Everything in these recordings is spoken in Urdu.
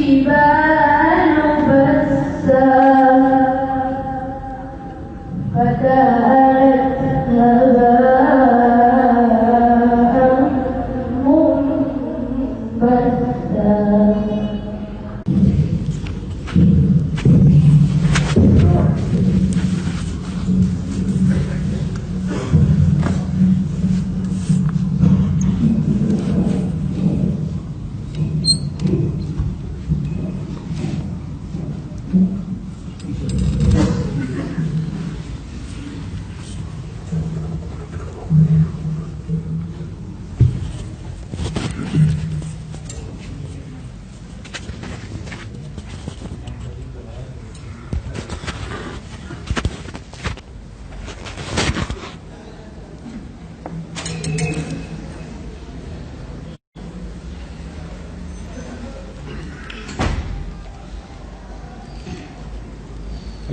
الجبال بسا فكانت هباء منبثا.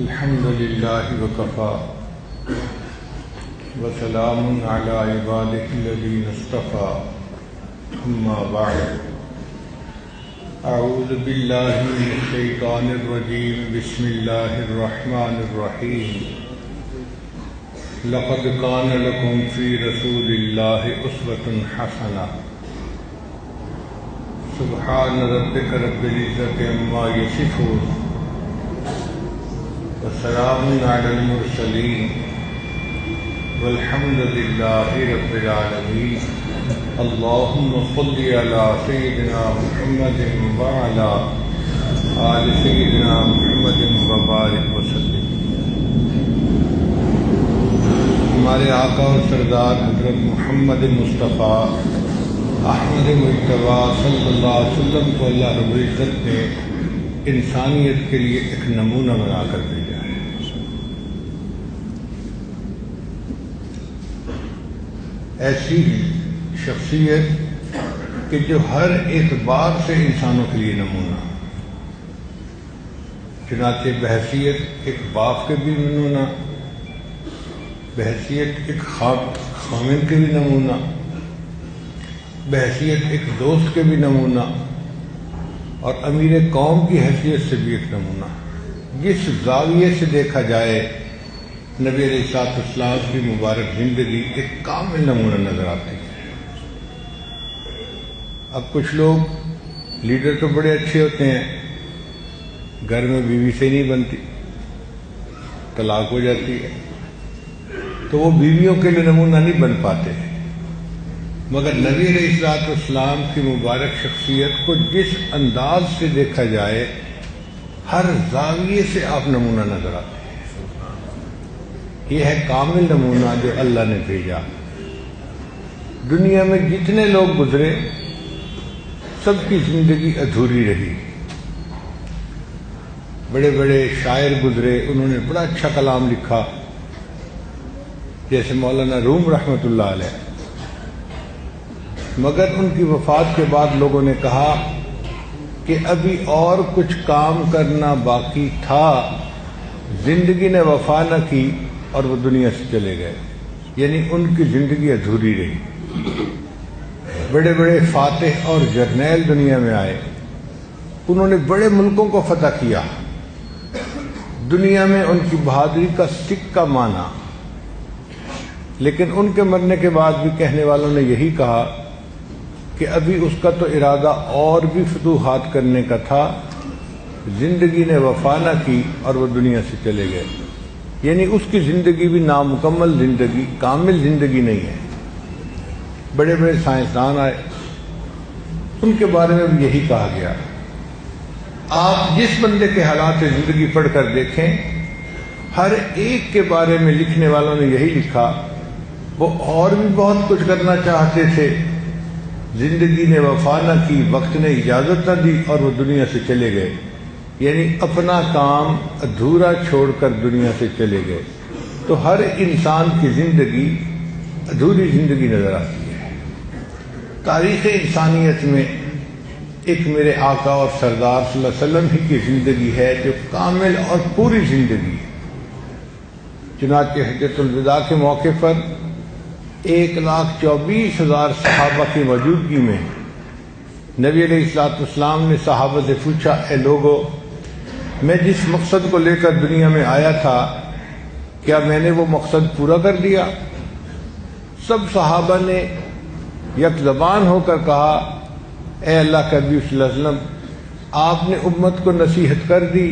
الحمد لله وكفى وسلام على عباده الذين اصطفى أما بعد أعوذ بالله من الشيطان الرجيم بسم الله الرحمن الرحيم لقد كان لكم في رسول الله أسوة حسنة سبحان ربك رب العزة عما يصفون وسلام على المرسلين والحمد لله رب العالمين. اللهم صل على سيدنا محمد وعلى آل سيدنا محمد وبارك وسلم. ہمارے آقا اور سردار حضرت محمد مصطفیٰ احمد مجتبیٰ صلی اللہ علیہ وسلم کو اللہ رب العزت نے انسانیت کے لیے ایک نمونہ بنا کر بھیجا ہے. ایسی شخصیت کہ جو ہر اعتبار سے انسانوں کے لیے نمونہ، چنانچہ بحیثیت ایک باپ کے بھی نمونہ، بحیثیت ایک خامن کے بھی نمونہ، بحیثیت ایک دوست کے بھی نمونہ، اور امیر قوم کی حیثیت سے بھی ایک نمونہ. جس زاویے سے دیکھا جائے نبی علیہ السلام کی مبارک زندگی ایک کامل نمونہ نظر آتی ہے. اب کچھ لوگ لیڈر تو بڑے اچھے ہوتے ہیں، گھر میں بیوی سے نہیں بنتی، طلاق ہو جاتی ہے، تو وہ بیویوں کے لیے نمونہ نہیں بن پاتے. مگر نبی علیہ السلام کی مبارک شخصیت کو جس انداز سے دیکھا جائے ہر زاویے سے آپ نمونہ نظر آتے ہیں. یہ ہے کامل نمونہ جو اللہ نے بھیجا. دنیا میں جتنے لوگ گزرے سب کی زندگی ادھوری رہی. بڑے بڑے شاعر گزرے، انہوں نے بڑا اچھا کلام لکھا، جیسے مولانا روم رحمۃ اللہ علیہ. مگر ان کی وفات کے بعد لوگوں نے کہا کہ ابھی اور کچھ کام کرنا باقی تھا، زندگی نے وفا نہ کی اور وہ دنیا سے چلے گئے. یعنی ان کی زندگی ادھوری رہی. بڑے بڑے فاتح اور جرنیل دنیا میں آئے، انہوں نے بڑے ملکوں کو فتح کیا، دنیا میں ان کی بہادری کا سکہ مانا. لیکن ان کے مرنے کے بعد بھی کہنے والوں نے یہی کہا کہ ابھی اس کا تو ارادہ اور بھی فتوحات کرنے کا تھا، زندگی نے وفا نہ کی اور وہ دنیا سے چلے گئے. یعنی اس کی زندگی بھی نامکمل زندگی، کامل زندگی نہیں ہے. بڑے بڑے سائنسدان آئے، ان کے بارے میں بھی یہی کہا گیا. آپ جس بندے کے حالات زندگی پڑھ کر دیکھیں، ہر ایک کے بارے میں لکھنے والوں نے یہی لکھا، وہ اور بھی بہت کچھ کرنا چاہتے تھے، زندگی نے وفا نہ کی، وقت نے اجازت نہ دی اور وہ دنیا سے چلے گئے. یعنی اپنا کام ادھورا چھوڑ کر دنیا سے چلے گئے. تو ہر انسان کی زندگی ادھوری زندگی نظر آتی ہے. تاریخ انسانیت میں ایک میرے آقا اور سردار صلی اللہ علیہ وسلم ہی کی زندگی ہے جو کامل اور پوری زندگی ہے. چنانچہ حجۃ الوداع کے موقع پر 1,24,000 صحابہ کی موجودگی میں نبی علیہ الصلوۃ والسلام نے صحابہ سے پوچھا، اے لوگو، میں جس مقصد کو لے کر دنیا میں آیا تھا کیا میں نے وہ مقصد پورا کر دیا؟ سب صحابہ نے یک زبان ہو کر کہا، اے اللہ کے حبیب صلی اللہ علیہ وسلم، آپ نے امت کو نصیحت کر دی،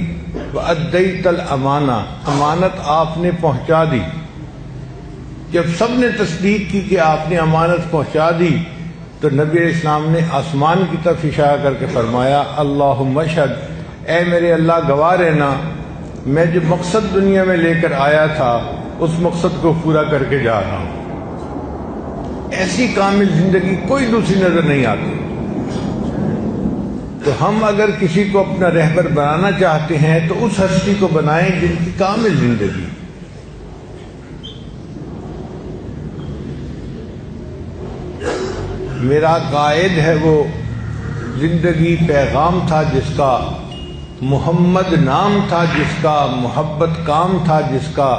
وَأَدَّيْتَ الْأَمَانَةَ، امانت آپ نے پہنچا دی۔ جب سب نے تصدیق کی کہ آپ نے امانت پہنچا دی تو نبی علیہ السلام نے آسمان کی طرف اشارہ کر کے فرمایا، اللہم اشہد، اے میرے اللہ گواہ رہنا، میں جو مقصد دنیا میں لے کر آیا تھا اس مقصد کو پورا کر کے جا رہا ہوں۔ ایسی کامل زندگی کوئی دوسری نظر نہیں آتی۔ تو ہم اگر کسی کو اپنا رہبر بنانا چاہتے ہیں تو اس ہستی کو بنائیں جن کی کامل زندگی۔ میرا قائد ہے وہ زندگی پیغام تھا جس کا، محمد نام تھا جس کا، محبت کام تھا جس کا،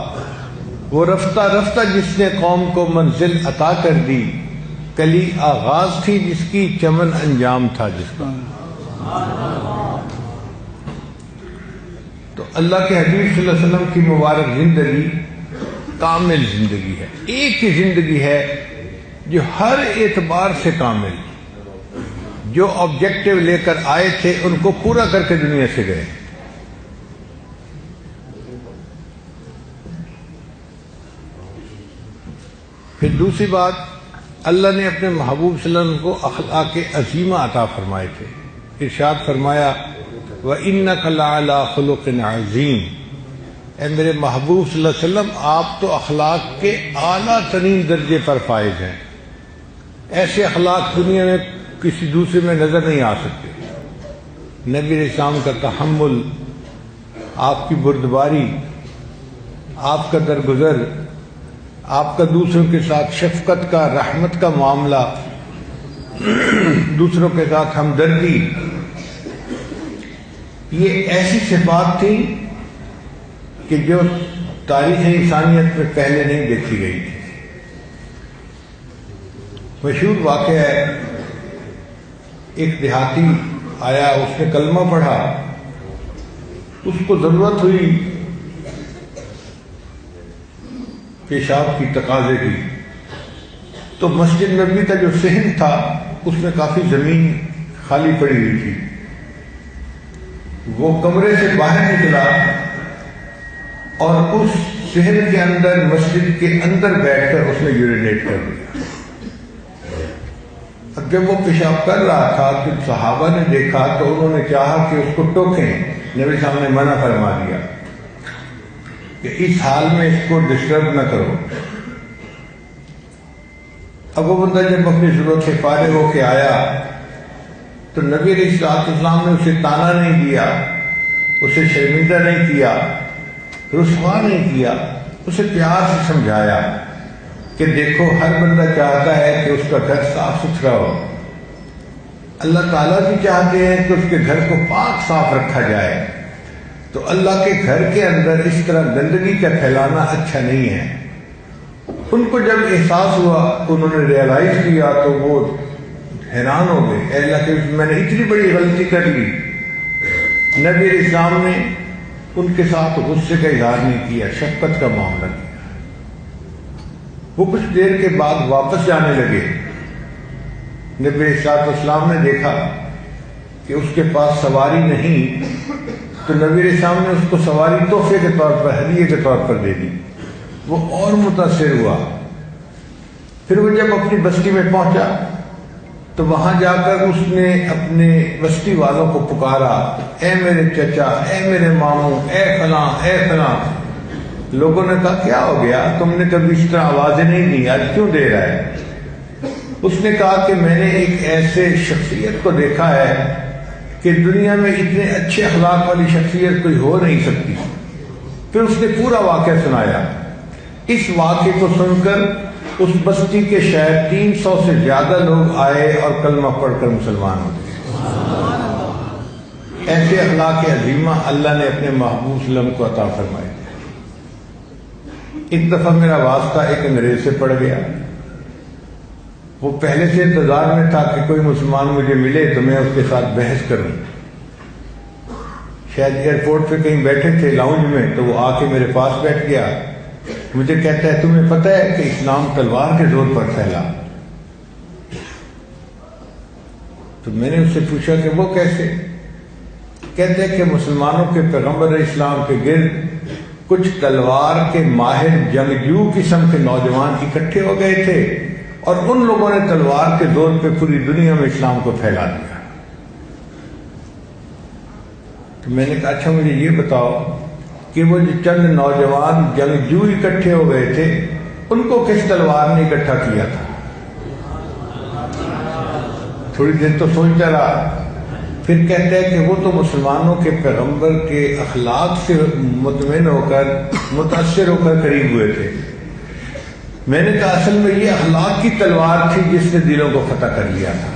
وہ رفتہ رفتہ جس نے قوم کو منزل عطا کر دی، کلی آغاز تھی جس کی، چمن انجام تھا جس کا۔ تو اللہ کے حبیب صلی اللہ علیہ وسلم کی مبارک زندگی کامل زندگی ہے، ایک ہی زندگی ہے جو ہر اعتبار سے کامل، جو آبجیکٹو لے کر آئے تھے ان کو پورا کر کے دنیا سے گئے۔ پھر دوسری بات، اللہ نے اپنے محبوب صلی اللہ علیہ وسلم کو اخلاق عظیمہ عطا فرمائے تھے۔ ارشاد فرمایا، وَإِنَّكَ لَعَلَىٰ خُلُقٍ عَظِيمٍ، اے میرے محبوب صلی اللہ علیہ وسلم آپ تو اخلاق کے اعلیٰ ترین درجے پر فائز ہیں۔ ایسے اخلاق دنیا میں کسی دوسرے میں نظر نہیں آ سکتے۔ نبی علیہ السلام کا تحمل، آپ کی بردباری، آپ کا درگزر، آپ کا دوسروں کے ساتھ شفقت کا، رحمت کا معاملہ، دوسروں کے ساتھ ہمدردی، یہ ایسی صفات تھی کہ جو تاریخ انسانیت میں پہلے نہیں دیکھی گئی تھی۔ مشہور واقعہ ہے، ایک دیہاتی آیا، اس نے کلمہ پڑھا، اس کو ضرورت ہوئی پیشاب کی، تقاضے کی، تو مسجد نبوی کا جو صحن تھا اس میں کافی زمین خالی پڑی ہوئی تھی، وہ کمرے سے باہر نکلا اور اس صحن کے اندر، مسجد کے اندر بیٹھ کر اس نے یورینیٹ کر دیا۔ اب جب وہ پیشاب کر رہا تھا تو صحابہ نے دیکھا تو انہوں نے چاہا کہ اس کو ٹوکیں، نبی صاحب نے منع فرما دیا کہ اس حال میں اس کو ڈسٹرب نہ کرو۔ اب وہ بندہ جب اپنی ضرورت سے فارغ ہو کے آیا تو نبی علیہ الصلوۃ والسلام نے اسے تانا نہیں دیا، اسے شرمندہ نہیں کیا، رسوا نہیں کیا، اسے پیار سے سمجھایا کہ دیکھو ہر بندہ چاہتا ہے کہ اس کا گھر صاف ستھرا ہو، اللہ تعالیٰ بھی چاہتے ہیں کہ اس کے گھر کو پاک صاف رکھا جائے، تو اللہ کے گھر کے اندر اس طرح گندگی کا پھیلانا اچھا نہیں ہے۔ ان کو جب احساس ہوا، انہوں نے ریئلائز کیا تو وہ حیران ہو گئے، اے اللہ کے میں نے اتنی بڑی غلطی کر لی۔ نبی علیہ السلام نے ان کے ساتھ غصے کا اظہار نہیں کیا، شفقت کا معاملہ کیا۔ وہ کچھ دیر کے بعد واپس جانے لگے، نبی علیہ السلام نے دیکھا کہ اس کے پاس سواری نہیں، تو نبی علیہ السلام نے اس کو سواری تحفے کے طور پر، ہدیے کے طور پر دے دی۔ وہ اور متاثر ہوا۔ پھر وہ جب اپنی بستی میں پہنچا تو وہاں جا کر اس نے اپنے بستی والوں کو پکارا، اے میرے چچا، اے میرے ماموں، اے فلاں، اے فلاں۔ لوگوں نے کہا کیا ہو گیا، تم نے کبھی اس طرح آوازیں نہیں دی، آج کیوں دے رہا ہے؟ اس نے کہا کہ میں نے ایک ایسے شخصیت کو دیکھا ہے کہ دنیا میں اتنے اچھے اخلاق والی شخصیت کوئی ہو نہیں سکتی۔ پھر اس نے پورا واقعہ سنایا۔ اس واقعے کو سن کر اس بستی کے شاید 300 سے زیادہ لوگ آئے اور کلمہ پڑھ کر مسلمان ہو گئے۔ ایسے اخلاق عظیمہ اللہ نے اپنے محبوب صلی اللہ علیہ وسلم کو عطا فرمائے۔ ایک دفعہ میرا واسطہ ایک انگریز سے پڑ گیا، وہ پہلے سے انتظار میں تھا کہ کوئی مسلمان مجھے ملے تو میں اس کے ساتھ بحث کروں. شاید ایئرپورٹ پہ کہیں بیٹھے تھے لاؤنج میں، تو وہ آ کے میرے پاس بیٹھ گیا. مجھے کہتا ہے تمہیں پتہ ہے کہ اسلام تلوار کے زور پر پھیلا؟ تو میں نے اس سے پوچھا کہ وہ کیسے؟ کہتے ہیں کہ مسلمانوں کے پیغمبر اسلام کے گرد کچھ تلوار کے ماہر جنگجو قسم کے نوجوان اکٹھے ہو گئے تھے اور ان لوگوں نے تلوار کے زور پہ پوری دنیا میں اسلام کو پھیلا دیا. تو میں نے کہا اچھا مجھے یہ بتاؤ کہ وہ جو چند نوجوان جنگجو اکٹھے ہو گئے تھے ان کو کس تلوار نے اکٹھا کیا تھا؟ تھوڑی دیر تو سوچتا رہا، پھر کہتے ہیں کہ وہ تو مسلمانوں کے پیغمبر کے اخلاق سے مطمئن ہو کر متاثر ہو کر قریب ہوئے تھے. میں نے کہا اصل میں یہ اخلاق کی تلوار تھی جس نے دلوں کو فتح کر لیا تھا.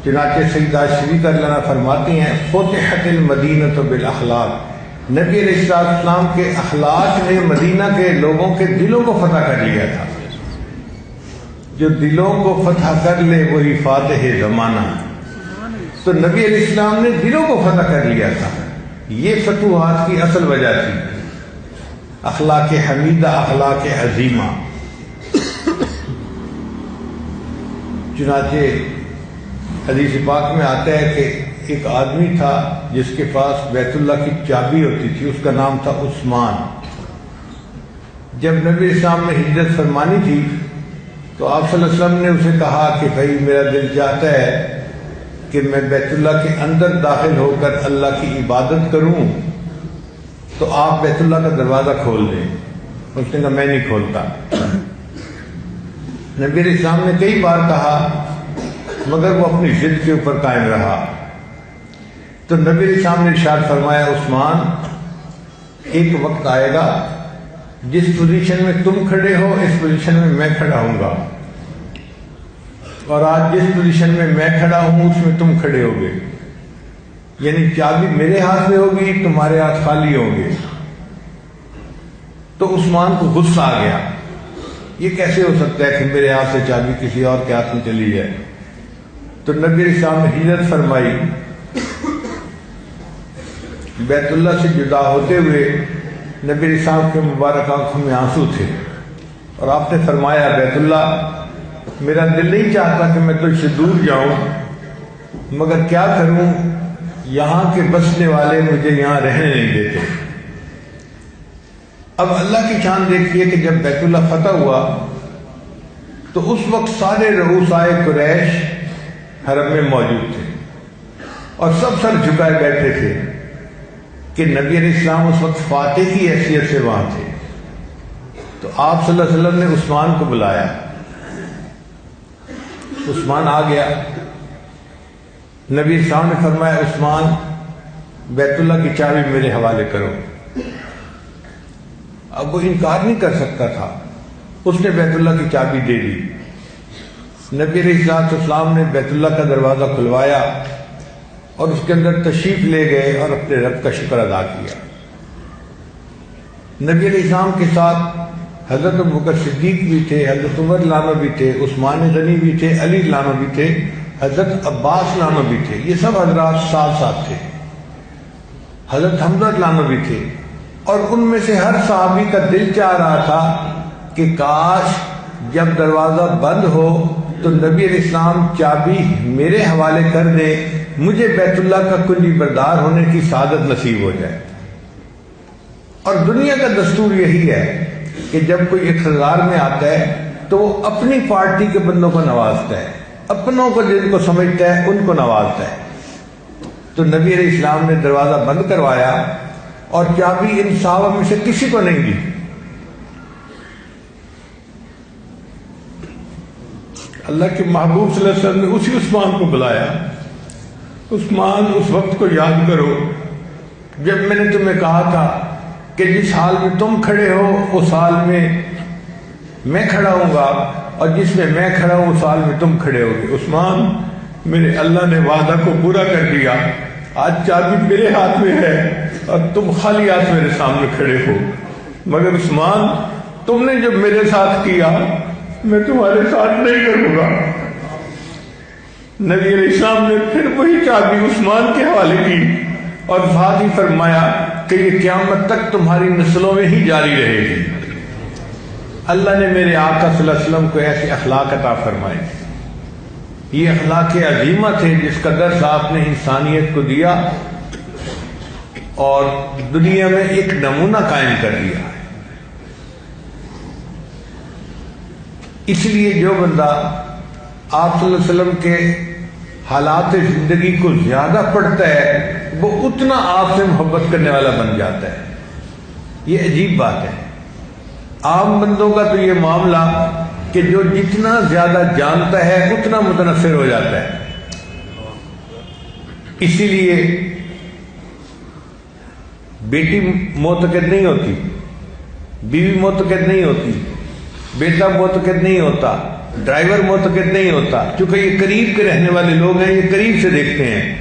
چنانچہ سیدہ شریف اللہ فرماتی ہیں فتحت المدینہ بالاخلاق، نبی علیہ السلام کے اخلاق نے مدینہ کے لوگوں کے دلوں کو فتح کر لیا تھا. جو دلوں کو فتح کر لے وہی فاتح زمانہ. تو نبی علیہ السلام نے دلوں کو فتح کر لیا تھا. یہ فتوحات کی اصل وجہ تھی، اخلاق حمیدہ، اخلاق عظیمہ. چنانچہ حدیث پاک میں آتا ہے کہ ایک آدمی تھا جس کے پاس بیت اللہ کی چابی ہوتی تھی، اس کا نام تھا عثمان. جب نبی اسلام نے ہجرت فرمانی تھی تو آپ صلی اللہ علیہ وسلم نے اسے کہا کہ بھائی میرا دل چاہتا ہے کہ میں بیت اللہ کے اندر داخل ہو کر اللہ کی عبادت کروں، تو آپ بیت اللہ کا دروازہ کھول دیں. اس نے کہا میں نہیں کھولتا. نبی علیہ السلام نے کئی بار کہا مگر وہ اپنی ضد کے اوپر قائم رہا. تو نبی علیہ السلام نے ارشاد فرمایا عثمان ایک وقت آئے گا جس پوزیشن میں تم کھڑے ہو اس پوزیشن میں میں کھڑا ہوں گا، اور آج جس پوزیشن میں میں کھڑا ہوں اس میں تم کھڑے ہوگے. یعنی چابی میرے ہاتھ میں ہوگی، تمہارے ہاتھ خالی ہوں گے. تو عثمان کو غصہ آ گیا، یہ کیسے ہو سکتا ہے کہ میرے ہاتھ سے چابی کسی اور کے ہاتھ میں چلی جائے. تو نبی علیہ السلام نے ہجرت فرمائی. بیت اللہ سے جدا ہوتے ہوئے نبی علیہ السلام کے مبارک آنکھوں میں آنسو تھے، اور آپ نے فرمایا بیت اللہ میرا دل نہیں چاہتا کہ میں تجھ سے دور جاؤں، مگر کیا کروں، یہاں کے بسنے والے مجھے یہاں رہنے نہیں دیتے. اب اللہ کی شان دیکھیے کہ جب بیت اللہ فتح ہوا تو اس وقت سارے رؤسائے قریش حرم میں موجود تھے اور سب سر جھکائے بیٹھے تھے کہ نبی علیہ السلام اس وقت فاتح کی حیثیت سے وہاں تھے. تو آپ صلی اللہ علیہ وسلم نے عثمان کو بلایا. عثمان آ گیا. نبی السلام نے فرمایا عثمان بیت اللہ کی چابی میرے حوالے کرو. اب وہ انکار نہیں کر سکتا تھا، اس نے بیت اللہ کی چابی دے دی. نبی علیہ السلام نے بیت اللہ کا دروازہ کھلوایا اور اس کے اندر تشریف لے گئے اور اپنے رب کا شکر ادا کیا. نبی علیہ السلام کے ساتھ حضرت ابوبکر صدیق بھی تھے، حضرت عمر لانو بھی تھے، عثمان غنی بھی تھے، علی لانو بھی تھے، حضرت عباس لانو بھی تھے. یہ سب حضرات ساتھ ساتھ تھے. حضرت حمزہ لانو بھی تھے. اور ان میں سے ہر صحابی کا دل چاہ رہا تھا کہ کاش جب دروازہ بند ہو تو نبی علیہ السلام چابی میرے حوالے کر دے، مجھے بیت اللہ کا کنجی بردار ہونے کی سعادت نصیب ہو جائے. اور دنیا کا دستور یہی ہے کہ جب کوئی اقتدار میں آتا ہے تو وہ اپنی پارٹی کے بندوں کو نوازتا ہے، اپنوں کو جن کو سمجھتا ہے ان کو نوازتا ہے. تو نبی علیہ السلام نے دروازہ بند کروایا اور چابی ان صحابہ میں سے کسی کو نہیں دی. اللہ کے محبوب صلی اللہ علیہ وسلم نے اسی عثمان کو بلایا. عثمان اس وقت کو یاد کرو جب میں نے تمہیں کہا تھا کہ جس حال میں تم کھڑے ہو اس حال میں کھڑا ہوں گا، اور جس میں میں کھڑا ہوں اس حال میں تم کھڑے ہوگے. عثمان میرے اللہ نے وعدہ کو پورا کر دیا. آج چابی میرے ہاتھ میں ہے اور تم خالی ہاتھ میرے سامنے کھڑے ہو، مگر عثمان تم نے جو میرے ساتھ کیا میں تمہارے ساتھ نہیں کروں گا۔ نبی علیہ السلام نے پھر وہی چابی عثمان کے حوالے کی اور ساتھ ہی فرمایا کہ یہ قیامت تک تمہاری نسلوں میں ہی جاری رہے گی۔ اللہ نے میرے آقا صلی اللہ علیہ وسلم کو ایسے اخلاق عطا فرمائے، یہ اخلاق عظیمہ تھے جس کا درس آپ نے انسانیت کو دیا اور دنیا میں ایک نمونہ قائم کر دیا۔ اس لیے جو بندہ آپ صلی اللہ علیہ وسلم کے حالات زندگی کو زیادہ پڑھتا ہے وہ اتنا آپ سے محبت کرنے والا بن جاتا ہے۔ یہ عجیب بات ہے، عام بندوں کا تو یہ معاملہ کہ جو جتنا زیادہ جانتا ہے اتنا متنفر ہو جاتا ہے۔ اسی لیے بیٹی معتقد نہیں ہوتی، بیوی معتقد نہیں ہوتی، بیٹا معتقد نہیں ہوتا، ڈرائیور معتقد نہیں ہوتا، چونکہ یہ قریب کے رہنے والے لوگ ہیں، یہ قریب سے دیکھتے ہیں،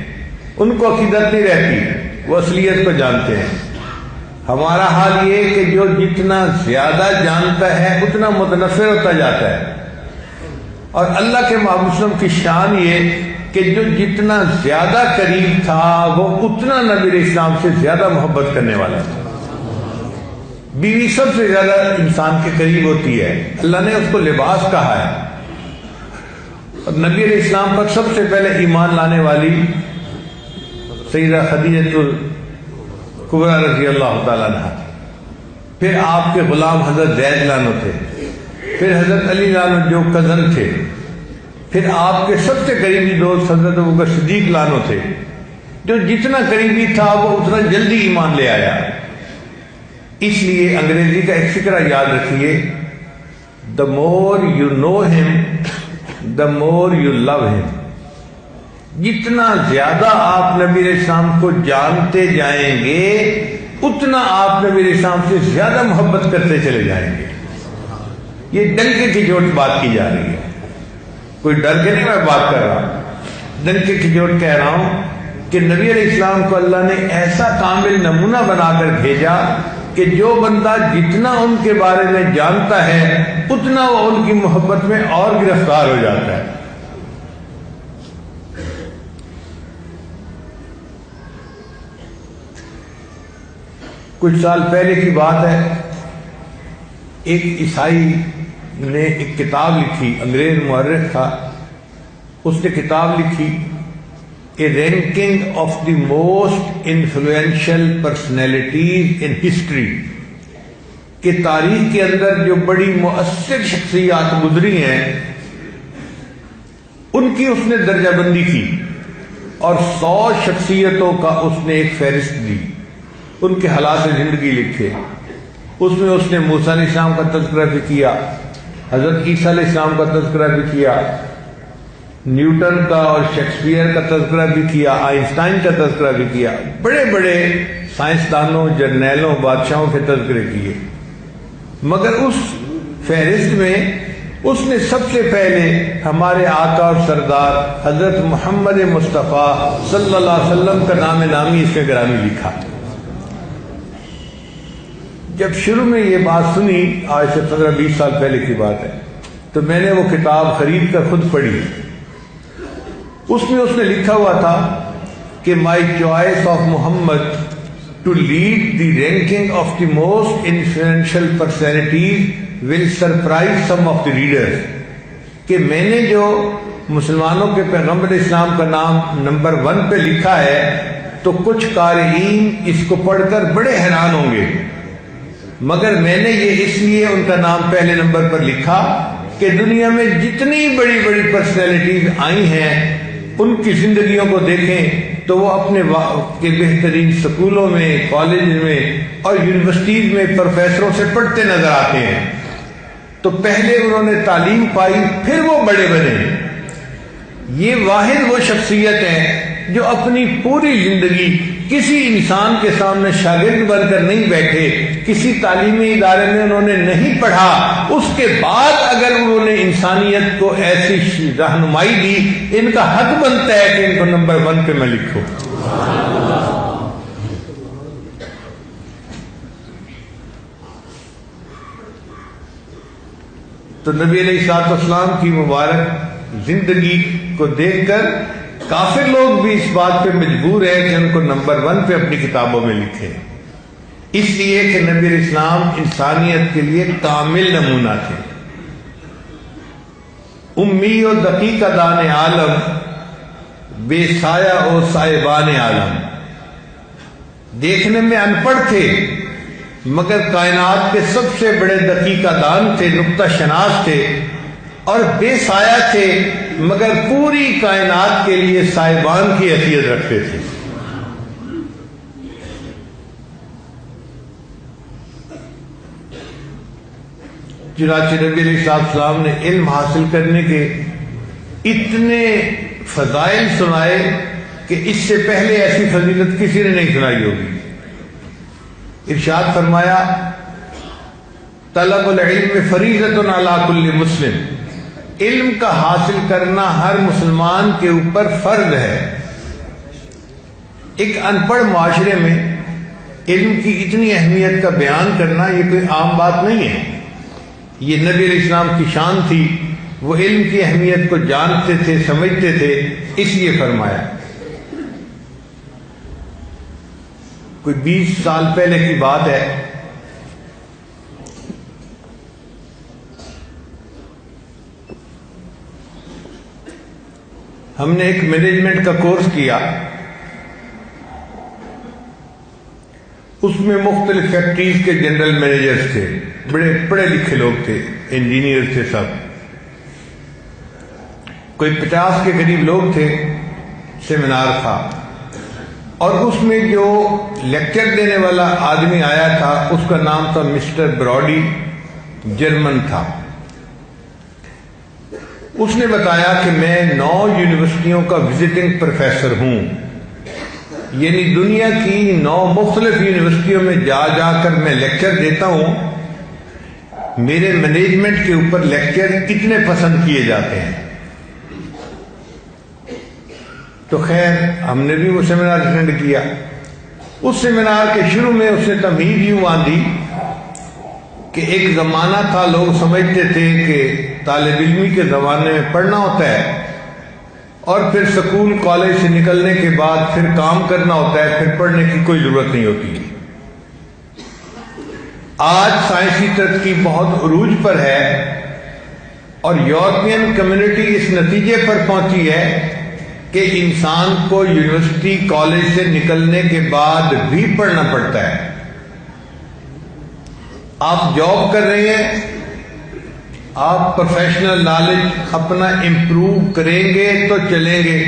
ان کو عقیدت نہیں رہتی، وہ اصلیت کو جانتے ہیں۔ ہمارا حال یہ کہ جو جتنا زیادہ جانتا ہے اتنا متنفر ہوتا جاتا ہے، اور اللہ کے محبوب صلی اللہ علیہ وسلم کی شان یہ کہ جو جتنا زیادہ قریب تھا وہ اتنا نبی علیہ السلام سے زیادہ محبت کرنے والا تھا۔ بیوی سب سے زیادہ انسان کے قریب ہوتی ہے، اللہ نے اس کو لباس کہا ہے، اور نبی علیہ السلام پر سب سے پہلے ایمان لانے والی سیدہ خدیجہ کبریٰ رضی اللہ تعالیٰ عنہ، پھر آپ کے غلام حضرت زید لانو تھے، پھر حضرت علی لانو جو کزن تھے، پھر آپ کے سب سے قریبی دوست حضرت ابوبکر صدیق لانو تھے۔ جو جتنا قریبی تھا وہ اتنا جلدی ایمان لے آیا۔ اس لیے انگریزی کا ایک فقرہ یاد رکھیے، the more you know him the more you love him۔ جتنا زیادہ آپ نبی علیہ السلام کو جانتے جائیں گے اتنا آپ نبی علیہ السلام سے زیادہ محبت کرتے چلے جائیں گے۔ یہ ڈنکے کی چوٹ بات کی جا رہی ہے، کوئی ڈر کے نہیں میں بات کر رہا، ڈنکے کی چوٹ کہہ رہا ہوں کہ نبی علیہ السلام کو اللہ نے ایسا کامل نمونہ بنا کر بھیجا کہ جو بندہ جتنا ان کے بارے میں جانتا ہے اتنا وہ ان کی محبت میں اور گرفتار ہو جاتا ہے۔ کچھ سال پہلے کی بات ہے، ایک عیسائی نے ایک کتاب لکھی، انگریز مورخ تھا، اس نے کتاب لکھی a ranking of the most influential personalities in history, کہ تاریخ کے اندر جو بڑی مؤثر شخصیات گزری ہیں ان کی اس نے درجہ بندی کی، اور 100 شخصیتوں کا اس نے ایک فہرست دی، ان کے حالات زندگی لکھے۔ اس میں اس نے موسیٰ علیہ السلام کا تذکرہ بھی کیا، حضرت عیسیٰ علیہ السلام کا تذکرہ بھی کیا، نیوٹن کا اور شیکسپیئر کا تذکرہ بھی کیا، آئنسٹائن کا تذکرہ بھی کیا، بڑے بڑے سائنسدانوں، جرنیلوں، بادشاہوں کے تذکرے کیے۔ مگر اس فہرست میں اس نے سب سے پہلے ہمارے آقا اور سردار حضرت محمد مصطفیٰ صلی اللہ علیہ وسلم کا نام نامی اس میں گرامی لکھا۔ جب شروع میں یہ بات سنی، آج سے 15-20 سال پہلے کی بات ہے، تو میں نے وہ کتاب خرید کر خود پڑھی۔ اس میں اس نے لکھا ہوا تھا کہ my choice of Muhammad to lead the ranking of the most influential personalities will surprise some of the readers, کہ میں نے جو مسلمانوں کے پیغمبر اسلام کا نام نمبر 1 پہ لکھا ہے تو کچھ قارئین اس کو پڑھ کر بڑے حیران ہوں گے، مگر میں نے یہ اس لیے ان کا نام پہلے نمبر پر لکھا کہ دنیا میں جتنی بڑی بڑی پرسنالٹیز آئی ہیں ان کی زندگیوں کو دیکھیں تو وہ اپنے کے بہترین سکولوں میں، کالج میں اور یونیورسٹیز میں پروفیسروں سے پڑھتے نظر آتے ہیں۔ تو پہلے انہوں نے تعلیم پائی پھر وہ بڑے بنے۔ یہ واحد وہ شخصیت ہے جو اپنی پوری زندگی کسی انسان کے سامنے شاگرد بن کر نہیں بیٹھے، کسی تعلیمی ادارے میں انہوں نے نہیں پڑھا، اس کے بعد اگر انہوں نے انسانیت کو ایسی رہنمائی دی، ان کا حق بنتا ہے کہ ان کو نمبر 1 پہ میں لکھوں۔ تو نبی علیہ السلام کی مبارک زندگی کو دیکھ کر کافر لوگ بھی اس بات پہ مجبور ہیں کہ ان کو نمبر 1 پہ اپنی کتابوں میں لکھیں، اس لیے کہ نبی علیہ السلام انسانیت کے لیے کامل نمونہ تھے۔ امی و دقیق دان عالم، بے سایہ و صاحبان عالم، دیکھنے میں ان پڑھ تھے مگر کائنات کے سب سے بڑے دقیقہ دان تھے، نقطہ شناس تھے، اور بے سایہ تھے مگر پوری کائنات کے لیے صاحبان کی حیثیت رکھتے تھے۔ چنانچہ نبی علیہ السلام نے علم حاصل کرنے کے اتنے فضائل سنائے کہ اس سے پہلے ایسی فضیلت کسی نے نہیں سنائی ہوگی۔ ارشاد فرمایا طلب العلم فریضۃ علی کل مسلم، علم کا حاصل کرنا ہر مسلمان کے اوپر فرض ہے۔ ایک ان پڑھ معاشرے میں علم کی اتنی اہمیت کا بیان کرنا یہ کوئی عام بات نہیں ہے، یہ نبی علیہ السلام کی شان تھی، وہ علم کی اہمیت کو جانتے تھے، سمجھتے تھے، اس لیے فرمایا۔ کوئی 20 سال پہلے کی بات ہے، ہم نے ایک مینجمنٹ کا کورس کیا، اس میں مختلف فیکٹریز کے جنرل مینیجرز تھے، بڑے پڑھے لکھے لوگ تھے، انجینئر تھے سب، کوئی 50 کے قریب لوگ تھے، سیمینار تھا، اور اس میں جو لیکچر دینے والا آدمی آیا تھا اس کا نام تھا مسٹر براڈی، جرمن تھا۔ اس نے بتایا کہ میں 9 یونیورسٹیوں کا وزٹنگ پروفیسر ہوں، یعنی دنیا کی 9 مختلف یونیورسٹیوں میں جا جا کر میں لیکچر دیتا ہوں، میرے مینجمنٹ کے اوپر لیکچر کتنے پسند کیے جاتے ہیں۔ تو خیر ہم نے بھی وہ سیمینار اٹینڈ کیا۔ اس سیمینار کے شروع میں اس نے تمہید یوں باندھی کہ ایک زمانہ تھا لوگ سمجھتے تھے کہ طالب علمی کے زمانے میں پڑھنا ہوتا ہے اور پھر سکول کالج سے نکلنے کے بعد پھر کام کرنا ہوتا ہے، پھر پڑھنے کی کوئی ضرورت نہیں ہوتی۔ آج سائنسی ترقی بہت عروج پر ہے اور یورپین کمیونٹی اس نتیجے پر پہنچی ہے کہ انسان کو یونیورسٹی کالج سے نکلنے کے بعد بھی پڑھنا پڑتا ہے۔ آپ جاب کر رہے ہیں، آپ پروفیشنل نالج اپنا امپروو کریں گے تو چلیں گے،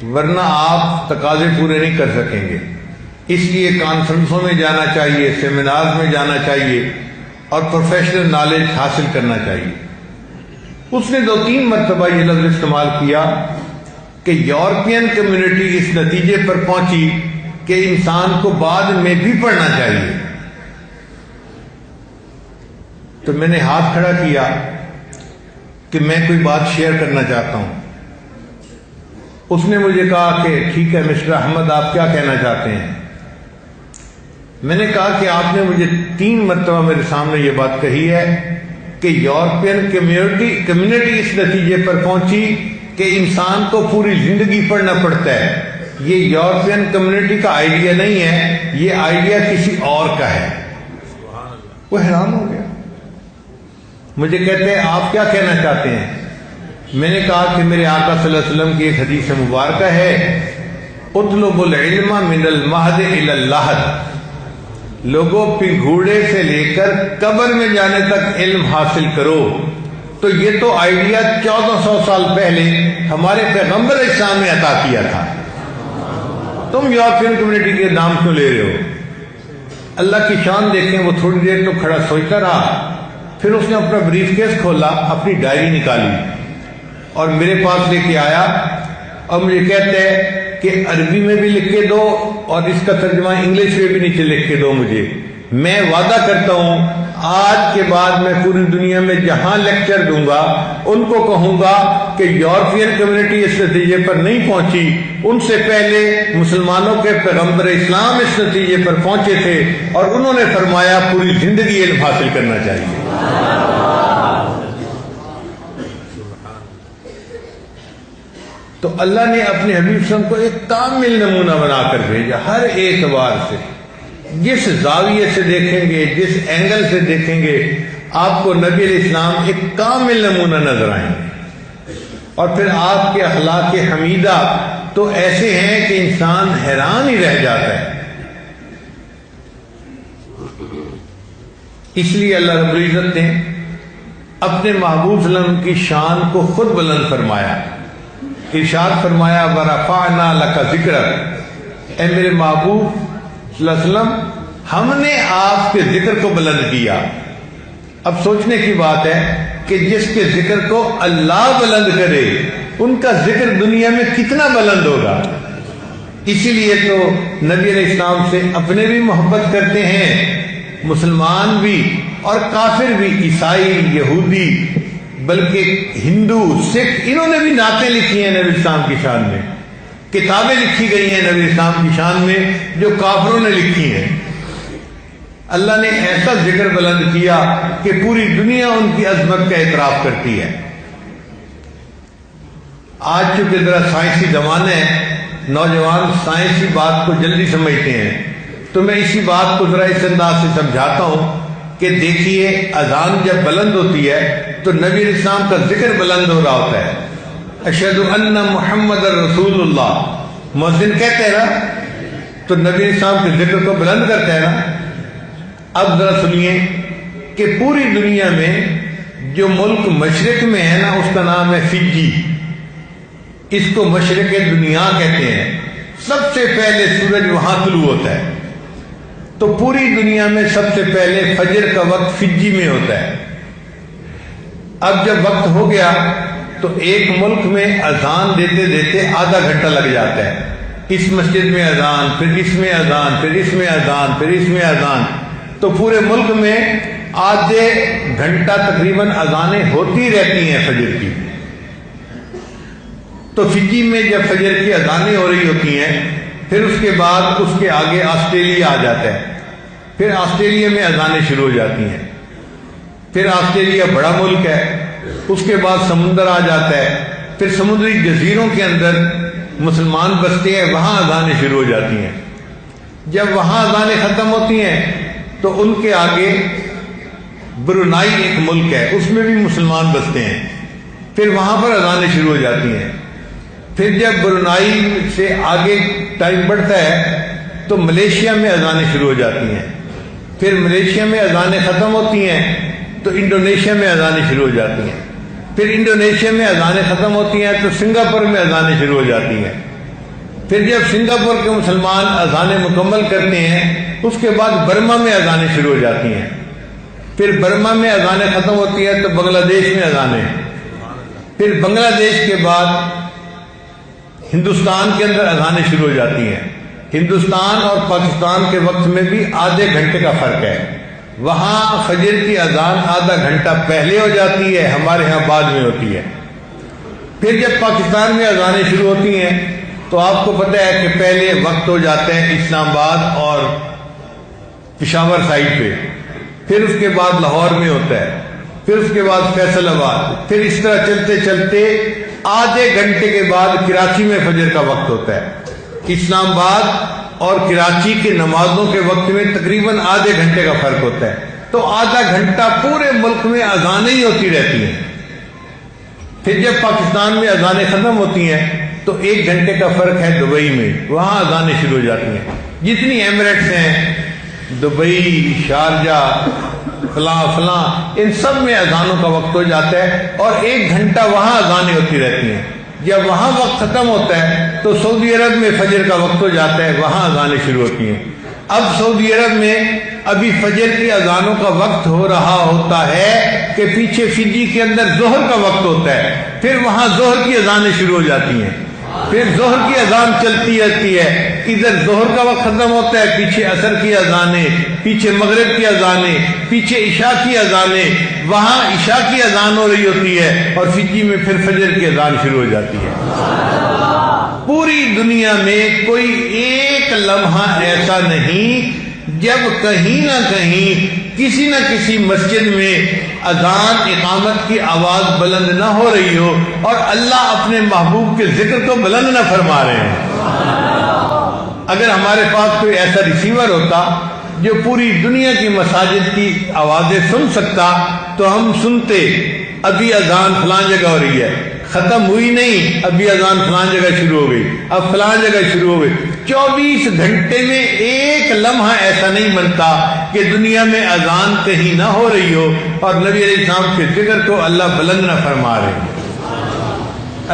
ورنہ آپ تقاضے پورے نہیں کر سکیں گے۔ اس لیے کانفرنسوں میں جانا چاہیے، سیمینار میں جانا چاہیے اور پروفیشنل نالج حاصل کرنا چاہیے۔ اس نے 2-3 مرتبہ یہ لفظ استعمال کیا کہ یورپین کمیونٹی اس نتیجے پر پہنچی کہ انسان کو بعد میں بھی پڑھنا چاہیے۔ تو میں نے ہاتھ کھڑا کیا کہ میں کوئی بات شیئر کرنا چاہتا ہوں۔ اس نے مجھے کہا کہ ٹھیک ہے مسٹر احمد، آپ کیا کہنا چاہتے ہیں؟ میں نے کہا کہ آپ نے مجھے 3 مرتبہ میرے سامنے یہ بات کہی ہے کہ یورپین کمیونٹی اس نتیجے پر پہنچی کہ انسان کو پوری زندگی پڑھنا پڑتا ہے۔ یہ یورپین کمیونٹی کا آئیڈیا نہیں ہے، یہ آئیڈیا کسی اور کا ہے۔ وہ حیران ہو گیا، مجھے کہتے ہیں آپ کیا کہنا چاہتے ہیں؟ میں نے کہا کہ میرے آقا صلی اللہ علیہ وسلم کی ایک حدیث مبارکہ ہے، اطلب العلم من المہد الی اللحد، لوگوں پنگھوڑے سے لے کر قبر میں جانے تک علم حاصل کرو۔ تو یہ تو آئیڈیا 1400 سال پہلے ہمارے پیغمبر اسلام نے عطا کیا تھا، تم یورپین کمیونٹی کے نام کیوں لے رہے ہو؟ اللہ کی شان دیکھیں، وہ تھوڑی دیر تو کھڑا سوچتا رہا، پھر اس نے اپنا بریف کیس کھولا، اپنی ڈائری نکالی اور میرے پاس لے کے آیا اور مجھے کہتے ہیں کہ عربی میں بھی لکھ کے دو اور اس کا ترجمہ انگلش میں بھی نیچے لکھ کے دو مجھے۔ میں وعدہ کرتا ہوں آج کے بعد میں پوری دنیا میں جہاں لیکچر دوں گا ان کو کہوں گا کہ یورپین کمیونٹی اس نتیجے پر نہیں پہنچی، ان سے پہلے مسلمانوں کے پیغمبر اسلام اس نتیجے پر پہنچے تھے اور انہوں نے فرمایا پوری زندگی علم حاصل کرنا چاہیے۔ تو اللہ نے اپنے حبیب صلی اللہ علیہ وسلم کو ایک کامل نمونہ بنا کر بھیجا، ہر اعتبار سے، جس زاویے سے دیکھیں گے، جس اینگل سے دیکھیں گے، آپ کو نبی علیہ السلام ایک کامل نمونہ نظر آئیں گے۔ اور پھر آپ کے اخلاق حمیدہ تو ایسے ہیں کہ انسان حیران ہی رہ جاتا ہے۔ اس لیے اللہ رب العزت نے اپنے محبوب صلی اللہ علیہ وسلم کی شان کو خود بلند فرمایا، ارشاد فرمایا وَرَفَعْنَا لَكَ ذِكْرَكَ، اے میرے محبوب صلی اللہ علیہ وسلم ہم نے آپ کے ذکر کو بلند کیا۔ اب سوچنے کی بات ہے کہ جس کے ذکر کو اللہ بلند کرے ان کا ذکر دنیا میں کتنا بلند ہوگا۔ اسی لیے تو نبی علیہ السلام سے اپنے بھی محبت کرتے ہیں مسلمان بھی اور کافر بھی، عیسائی، یہودی، بلکہ ہندو، سکھ، انہوں نے بھی نعتیں لکھی ہیں نبی اسلام کی شان میں، کتابیں لکھی گئی ہیں نبی اسلام کی شان میں جو کافروں نے لکھی ہیں۔ اللہ نے ایسا ذکر بلند کیا کہ پوری دنیا ان کی عظمت کا اعتراف کرتی ہے۔ آج چونکہ ذرا سائنسی زمانہ ہے، نوجوان سائنسی بات کو جلدی سمجھتے ہیں، تو میں اسی بات کو ذرا اس انداز سے سمجھاتا ہوں کہ دیکھیے اذان جب بلند ہوتی ہے تو نبی علیہ السلام کا ذکر بلند ہو رہا ہوتا ہے، اشہد ان محمد رسول اللہ، مؤذن کہتے ہیں نا، تو نبی علیہ السلام کے ذکر کو بلند کرتے ہیں نا۔ اب ذرا سنیے کہ پوری دنیا میں جو ملک مشرق میں ہے نا اس کا نام ہے فجی، اس کو مشرق دنیا کہتے ہیں، سب سے پہلے سورج وہاں طلوع ہوتا ہے، تو پوری دنیا میں سب سے پہلے فجر کا وقت فجی میں ہوتا ہے۔ اب جب وقت ہو گیا تو ایک ملک میں اذان دیتے دیتے آدھا گھنٹہ لگ جاتا ہے، اس مسجد میں اذان، پھر اس میں اذان، پھر اس میں اذان، پھر اس میں اذان، تو پورے ملک میں آدھے گھنٹہ تقریباً اذانیں ہوتی رہتی ہیں فجر کی۔ تو فجی میں جب فجر کی اذانیں ہو رہی ہوتی ہیں، پھر اس کے بعد اس کے آگے آسٹریلیا آ جاتا ہے، پھر آسٹریلیا میں اذانیں شروع ہو جاتی ہیں، پھر آسٹریلیا بڑا ملک ہے، اس کے بعد سمندر آ جاتا ہے، پھر سمندری جزیروں کے اندر مسلمان بستے ہیں، وہاں اذانیں شروع ہو جاتی ہیں۔ جب وہاں اذانیں ختم ہوتی ہیں تو ان کے آگے برونائی ایک ملک ہے، اس میں بھی مسلمان بستے ہیں، پھر وہاں پر اذانیں شروع ہو جاتی ہیں۔ پھر جب برونائی سے آگے ٹائم بڑھتا ہے تو ملیشیا میں اذانیں شروع ہو جاتی ہیں، پھر ملیشیا میں اذانیں ختم ہوتی ہیں تو انڈونیشیا میں اذانیں شروع ہو جاتی ہیں، پھر انڈونیشیا میں اذانیں ختم ہوتی ہیں تو سنگاپور میں اذانیں شروع ہو جاتی ہیں، پھر جب سنگاپور کے مسلمان اذانیں مکمل کرتے ہیں اس کے بعد برما میں اذانیں شروع ہو جاتی ہیں، پھر برما میں اذانیں ختم ہوتی ہیں تو بنگلہ دیش میں اذانیں، پھر بنگلہ دیش کے بعد ہندوستان کے اندر اذانیں شروع ہو جاتی ہیں۔ ہندوستان اور پاکستان کے وقت میں بھی آدھے گھنٹے کا فرق ہے، وہاں فجر کی اذان آدھا گھنٹہ پہلے ہو جاتی ہے، ہمارے ہاں بعد میں ہوتی ہے۔ پھر جب پاکستان میں اذانیں شروع ہوتی ہیں تو آپ کو پتہ ہے کہ پہلے وقت ہو جاتے ہیں اسلام آباد اور پشاور سائڈ پہ، پھر اس کے بعد لاہور میں ہوتا ہے، پھر اس کے بعد فیصل آباد، پھر اس طرح چلتے چلتے آدھے گھنٹے کے بعد کراچی میں فجر کا وقت ہوتا ہے۔ اسلام آباد اور کراچی کے نمازوں کے وقت میں تقریباً آدھے گھنٹے کا فرق ہوتا ہے، تو آدھا گھنٹہ پورے ملک میں اذانیں ہی ہوتی رہتی ہیں۔ پھر جب پاکستان میں اذانیں ختم ہوتی ہیں تو ایک گھنٹے کا فرق ہے دبئی میں، وہاں اذانیں شروع ہو جاتی ہیں۔ جتنی ایمریٹس ہیں، دبئی، شارجہ، فلاں فلاں، ان سب میں اذانوں کا وقت ہو جاتا ہے اور ایک گھنٹہ وہاں اذانیں ہوتی رہتی ہیں۔ جب وہاں وقت ختم ہوتا ہے تو سعودی عرب میں فجر کا وقت ہو جاتا ہے، وہاں اذانیں شروع ہوتی ہیں۔ اب سعودی عرب میں ابھی فجر کی اذانوں کا وقت ہو رہا ہوتا ہے کہ پیچھے فجی کے اندر ظہر کا وقت ہوتا ہے، پھر وہاں ظہر کی اذانیں شروع ہو جاتی ہیں، پھر ظہر کی اذان چلتی رہتی ہے، ادھر ظہر کا وقت ختم ہوتا ہے، پیچھے عصر کی اذانیں، پیچھے مغرب کی اذانیں، پیچھے عشاء کی اذانیں، وہاں عشاء کی اذان ہو رہی ہوتی ہے اور فجی میں پھر فجر کی اذان شروع ہو جاتی ہے۔ پوری دنیا میں کوئی ایک لمحہ ایسا نہیں جب کہیں نہ کہیں کسی نہ کسی مسجد میں اذان اقامت کی آواز بلند نہ ہو رہی ہو اور اللہ اپنے محبوب کے ذکر کو بلند نہ فرما رہے ہیں۔ اگر ہمارے پاس کوئی ایسا ریسیور ہوتا جو پوری دنیا کی مساجد کی آوازیں سن سکتا تو ہم سنتے، ابھی اذان فلاں جگہ ہو رہی ہے، ختم ہوئی نہیں، ابھی اذان فلاں جگہ شروع ہو گئی، اب فلاں جگہ شروع ہو گئی۔ 24 گھنٹے میں ایک لمحہ ایسا نہیں بنتا کہ دنیا میں اذان کہیں نہ ہو رہی ہو اور نبی علیہ السلام کے ذکر کو اللہ بلند نہ فرما رہے ہیں۔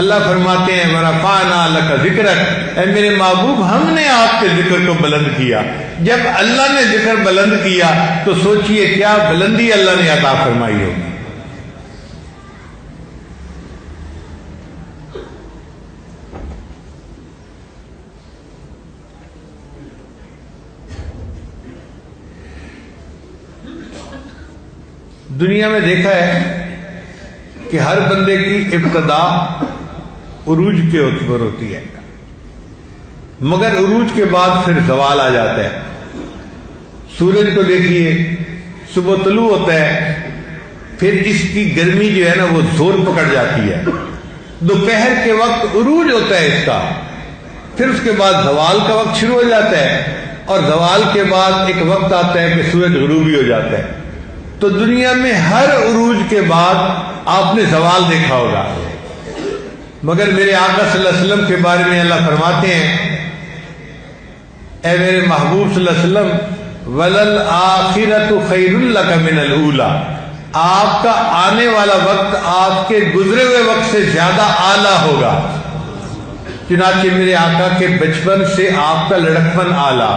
اللہ فرماتے ہیں وَرَفَعْنَا لَكَ ذِكْرَكَ، اے میرے محبوب ہم نے آپ کے ذکر کو بلند کیا۔ جب اللہ نے ذکر بلند کیا تو سوچئے کیا بلندی اللہ نے عطا فرمائی ہوگی۔ دنیا میں دیکھا ہے کہ ہر بندے کی ابتدا عروج کے اوپر ہوتی ہے، مگر عروج کے بعد پھر زوال آ جاتا ہے۔ سورج کو دیکھیے، صبح طلوع ہوتا ہے، پھر اس کی گرمی جو ہے نا وہ زور پکڑ جاتی ہے، دوپہر کے وقت عروج ہوتا ہے اس کا، پھر اس کے بعد زوال کا وقت شروع ہو جاتا ہے، اور زوال کے بعد ایک وقت آتا ہے کہ سورج غروبی ہو جاتا ہے۔ تو دنیا میں ہر عروج کے بعد آپ نے زوال دیکھا ہوگا، مگر میرے آقا صلی اللہ علیہ وسلم کے بارے میں اللہ فرماتے ہیں، اے میرے محبوب صلی اللہ علیہ وسلم وَلَلْآخِرَةُ خَيْرٌ لَكَ مِنَ الْأُولَىٰ، آپ کا آنے والا وقت آپ کے گزرے ہوئے وقت سے زیادہ اعلیٰ ہوگا۔ چنانچہ میرے آقا کے بچپن سے آپ کا لڑکپن اعلیٰ،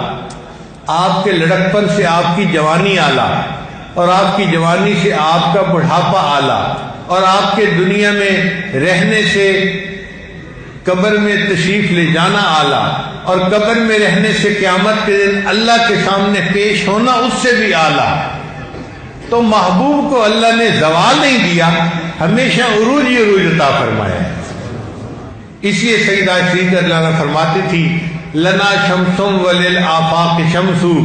آپ کے لڑکپن سے آپ کی جوانی اعلیٰ، اور آپ کی جوانی سے آپ کا بڑھاپا اعلیٰ، اور آپ کے دنیا میں رہنے سے قبر میں تشریف لے جانا اعلیٰ، اور قبر میں رہنے سے قیامت کے دن اللہ کے سامنے پیش ہونا اس سے بھی اعلیٰ۔ تو محبوب کو اللہ نے زوال نہیں دیا، ہمیشہ عروج ہی عروج عطا فرمایا ہے۔ اس لیے سیدہ عائشہ اللہ عنہا فرماتی تھی لنا شمسم وللآفاق شمسو،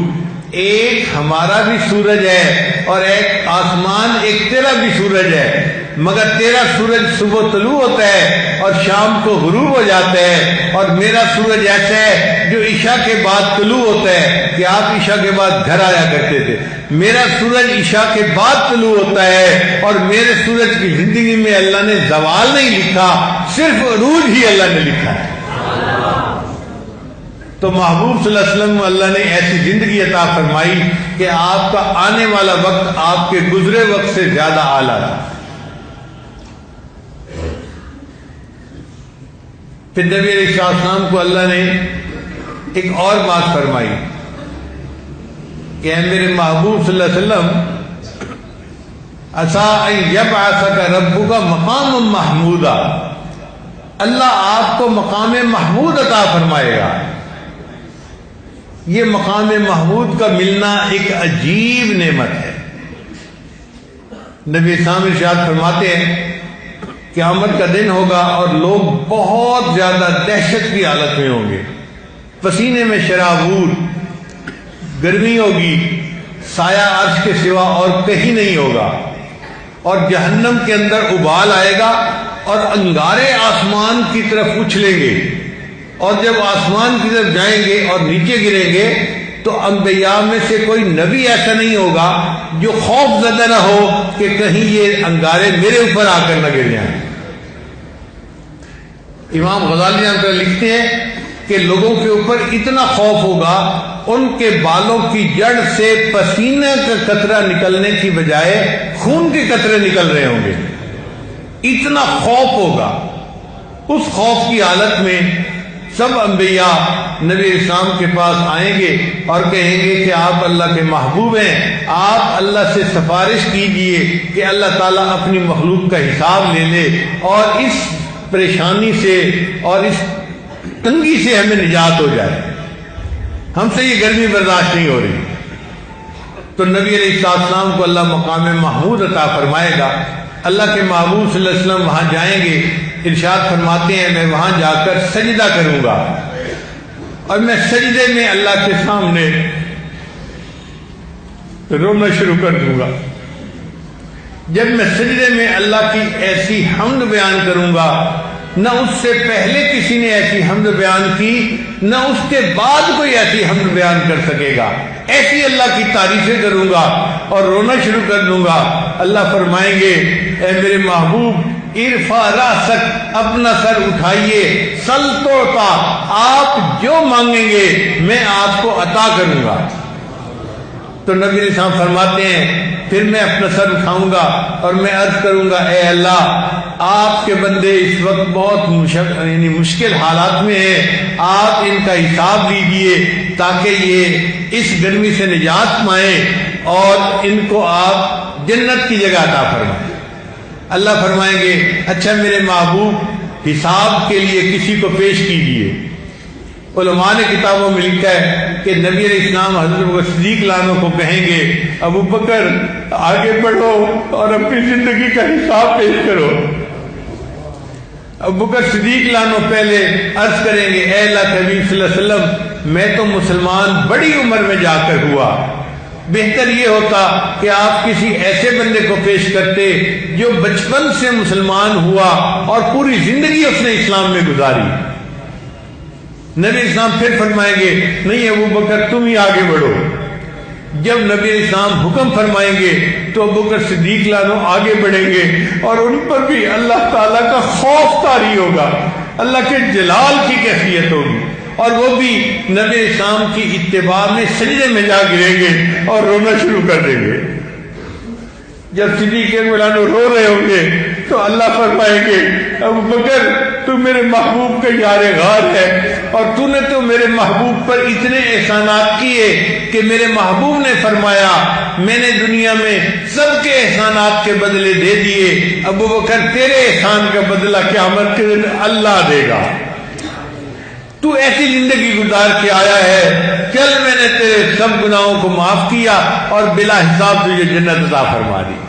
ایک ہمارا بھی سورج ہے اور ایک آسمان ایک تیرا بھی سورج ہے، مگر تیرا سورج صبح طلوع ہوتا ہے اور شام کو غروب ہو جاتا ہے، اور میرا سورج ایسا ہے جو عشاء کے بعد طلوع ہوتا ہے کہ آپ عشاء کے بعد گھر آیا کرتے تھے، میرا سورج عشاء کے بعد طلوع ہوتا ہے، اور میرے سورج کی زندگی میں اللہ نے زوال نہیں لکھا، صرف عروج ہی اللہ نے لکھا ہے۔ تو محبوب صلی اللہ علیہ وسلم اللہ نے ایسی زندگی عطا فرمائی کہ آپ کا آنے والا وقت آپ کے گزرے وقت سے زیادہ اعلیٰ تھا۔ پھر نبی علیہ السلام کو اللہ نے ایک اور بات فرمائی کہ اے میرے محبوب صلی اللہ علیہ وسلم عسیٰ ان یبعثک ربک مقاما محمودا، اللہ آپ کو مقام محمود عطا فرمائے گا۔ یہ مقام محمود کا ملنا ایک عجیب نعمت ہے۔ نبی اسلام ارشاد فرماتے ہیں قیامت کا دن ہوگا اور لوگ بہت زیادہ دہشت کی حالت میں ہوں گے، پسینے میں شرابور، گرمی ہوگی، سایہ عرش کے سوا اور کہیں نہیں ہوگا، اور جہنم کے اندر ابال آئے گا اور انگارے آسمان کی طرف اچھلیں گے، اور جب آسمان کی طرف جائیں گے اور نیچے گریں گے تو انبیاء میں سے کوئی نبی ایسا نہیں ہوگا جو خوف زدہ نہ ہو کہ کہیں یہ انگارے میرے اوپر آ کر نہ گر جائیں۔ امام غزالی رحمۃ اللہ لکھتے ہیں کہ لوگوں کے اوپر اتنا خوف ہوگا ان کے بالوں کی جڑ سے پسینے کا قطرہ نکلنے کی بجائے خون کے قطرے نکل رہے ہوں گے، اتنا خوف ہوگا۔ اس خوف کی حالت میں سب انبیاء نبی اسلام کے پاس آئیں گے اور کہیں گے کہ آپ اللہ کے محبوب ہیں، آپ اللہ سے سفارش کیجئے کہ اللہ تعالیٰ اپنی مخلوق کا حساب لے لے اور اس پریشانی سے اور اس تنگی سے ہمیں نجات ہو جائے، ہم سے یہ گرمی برداشت نہیں ہو رہی۔ تو نبی علیہ السلام کو اللہ مقام محمود عطا فرمائے گا۔ اللہ کے محبوب صلی اللہ علیہ وسلم وہاں جائیں گے، ارشاد فرماتے ہیں میں وہاں جا کر سجدہ کروں گا، اور میں سجدے میں اللہ کے سامنے رونا شروع کر دوں گا۔ جب میں سجدے میں اللہ کی ایسی حمد بیان کروں گا، نہ اس سے پہلے کسی نے ایسی حمد بیان کی، نہ اس کے بعد کوئی ایسی حمد بیان کر سکے گا، ایسی اللہ کی تعریفیں کروں گا اور رونا شروع کر دوں گا۔ اللہ فرمائیں گے اے میرے محبوب ارفع راسک، اپنا سر اٹھائیے، سل توتا، آپ جو مانگیں گے میں آپ کو عطا کروں گا۔ تو نبی علیہ السلام فرماتے ہیں پھر میں اپنا سر اٹھاؤں گا اور میں عرض کروں گا اے اللہ آپ کے بندے اس وقت بہت مشکل حالات میں ہیں، آپ ان کا حساب لیجئے تاکہ یہ اس گرمی سے نجات پائیں اور ان کو آپ جنت کی جگہ عطا فرمائیں۔ اللہ فرمائیں گے اچھا میرے محبوب حساب کے لیے کسی کو پیش کیجئے۔ علماء نے کتابوں میں لکھا ہے کہ نبی علیہ السلام حضرت صدیق لانو کو کہیں گے ابو بکر آگے بڑھو اور اپنی زندگی کا حساب پیش کرو۔ ابو بکر صدیق لانو پہلے عرض کریں گے اے اللہ کے حبیب صلی اللہ علیہ وسلم میں تو مسلمان بڑی عمر میں جا کر ہوا، بہتر یہ ہوتا کہ آپ کسی ایسے بندے کو پیش کرتے جو بچپن سے مسلمان ہوا اور پوری زندگی اس نے اسلام میں گزاری۔ نبی اسلام پھر فرمائیں گے نہیں ابو بکر تم ہی آگے بڑھو۔ جب نبی اسلام حکم فرمائیں گے تو ابو بکر صدیق لانو آگے بڑھیں گے اور ان پر بھی اللہ تعالیٰ کا خوف طاری ہوگا، اللہ کے جلال کی کیفیت ہوگی، اور وہ بھی نبی اسلام کی اتباع میں سجدے میں جا گریں گے اور رونا شروع کر دیں گے۔ جب صدیق اکبر رو رہے ہوں گے تو اللہ فرمائیں گے ابو بکر تو میرے محبوب کا یار غار ہے اور تو نے تو میرے محبوب پر اتنے احسانات کیے کہ میرے محبوب نے فرمایا میں نے دنیا میں سب کے احسانات کے بدلے دے دیے، ابو بکر تیرے احسان کا بدلہ قیامت کے دن اللہ دے گا۔ تو ایسی زندگی گزار کے آیا ہے، چل میں نے تیرے سب گناہوں کو معاف کیا اور بلا حساب تجھے جنت عطا فرما دی۔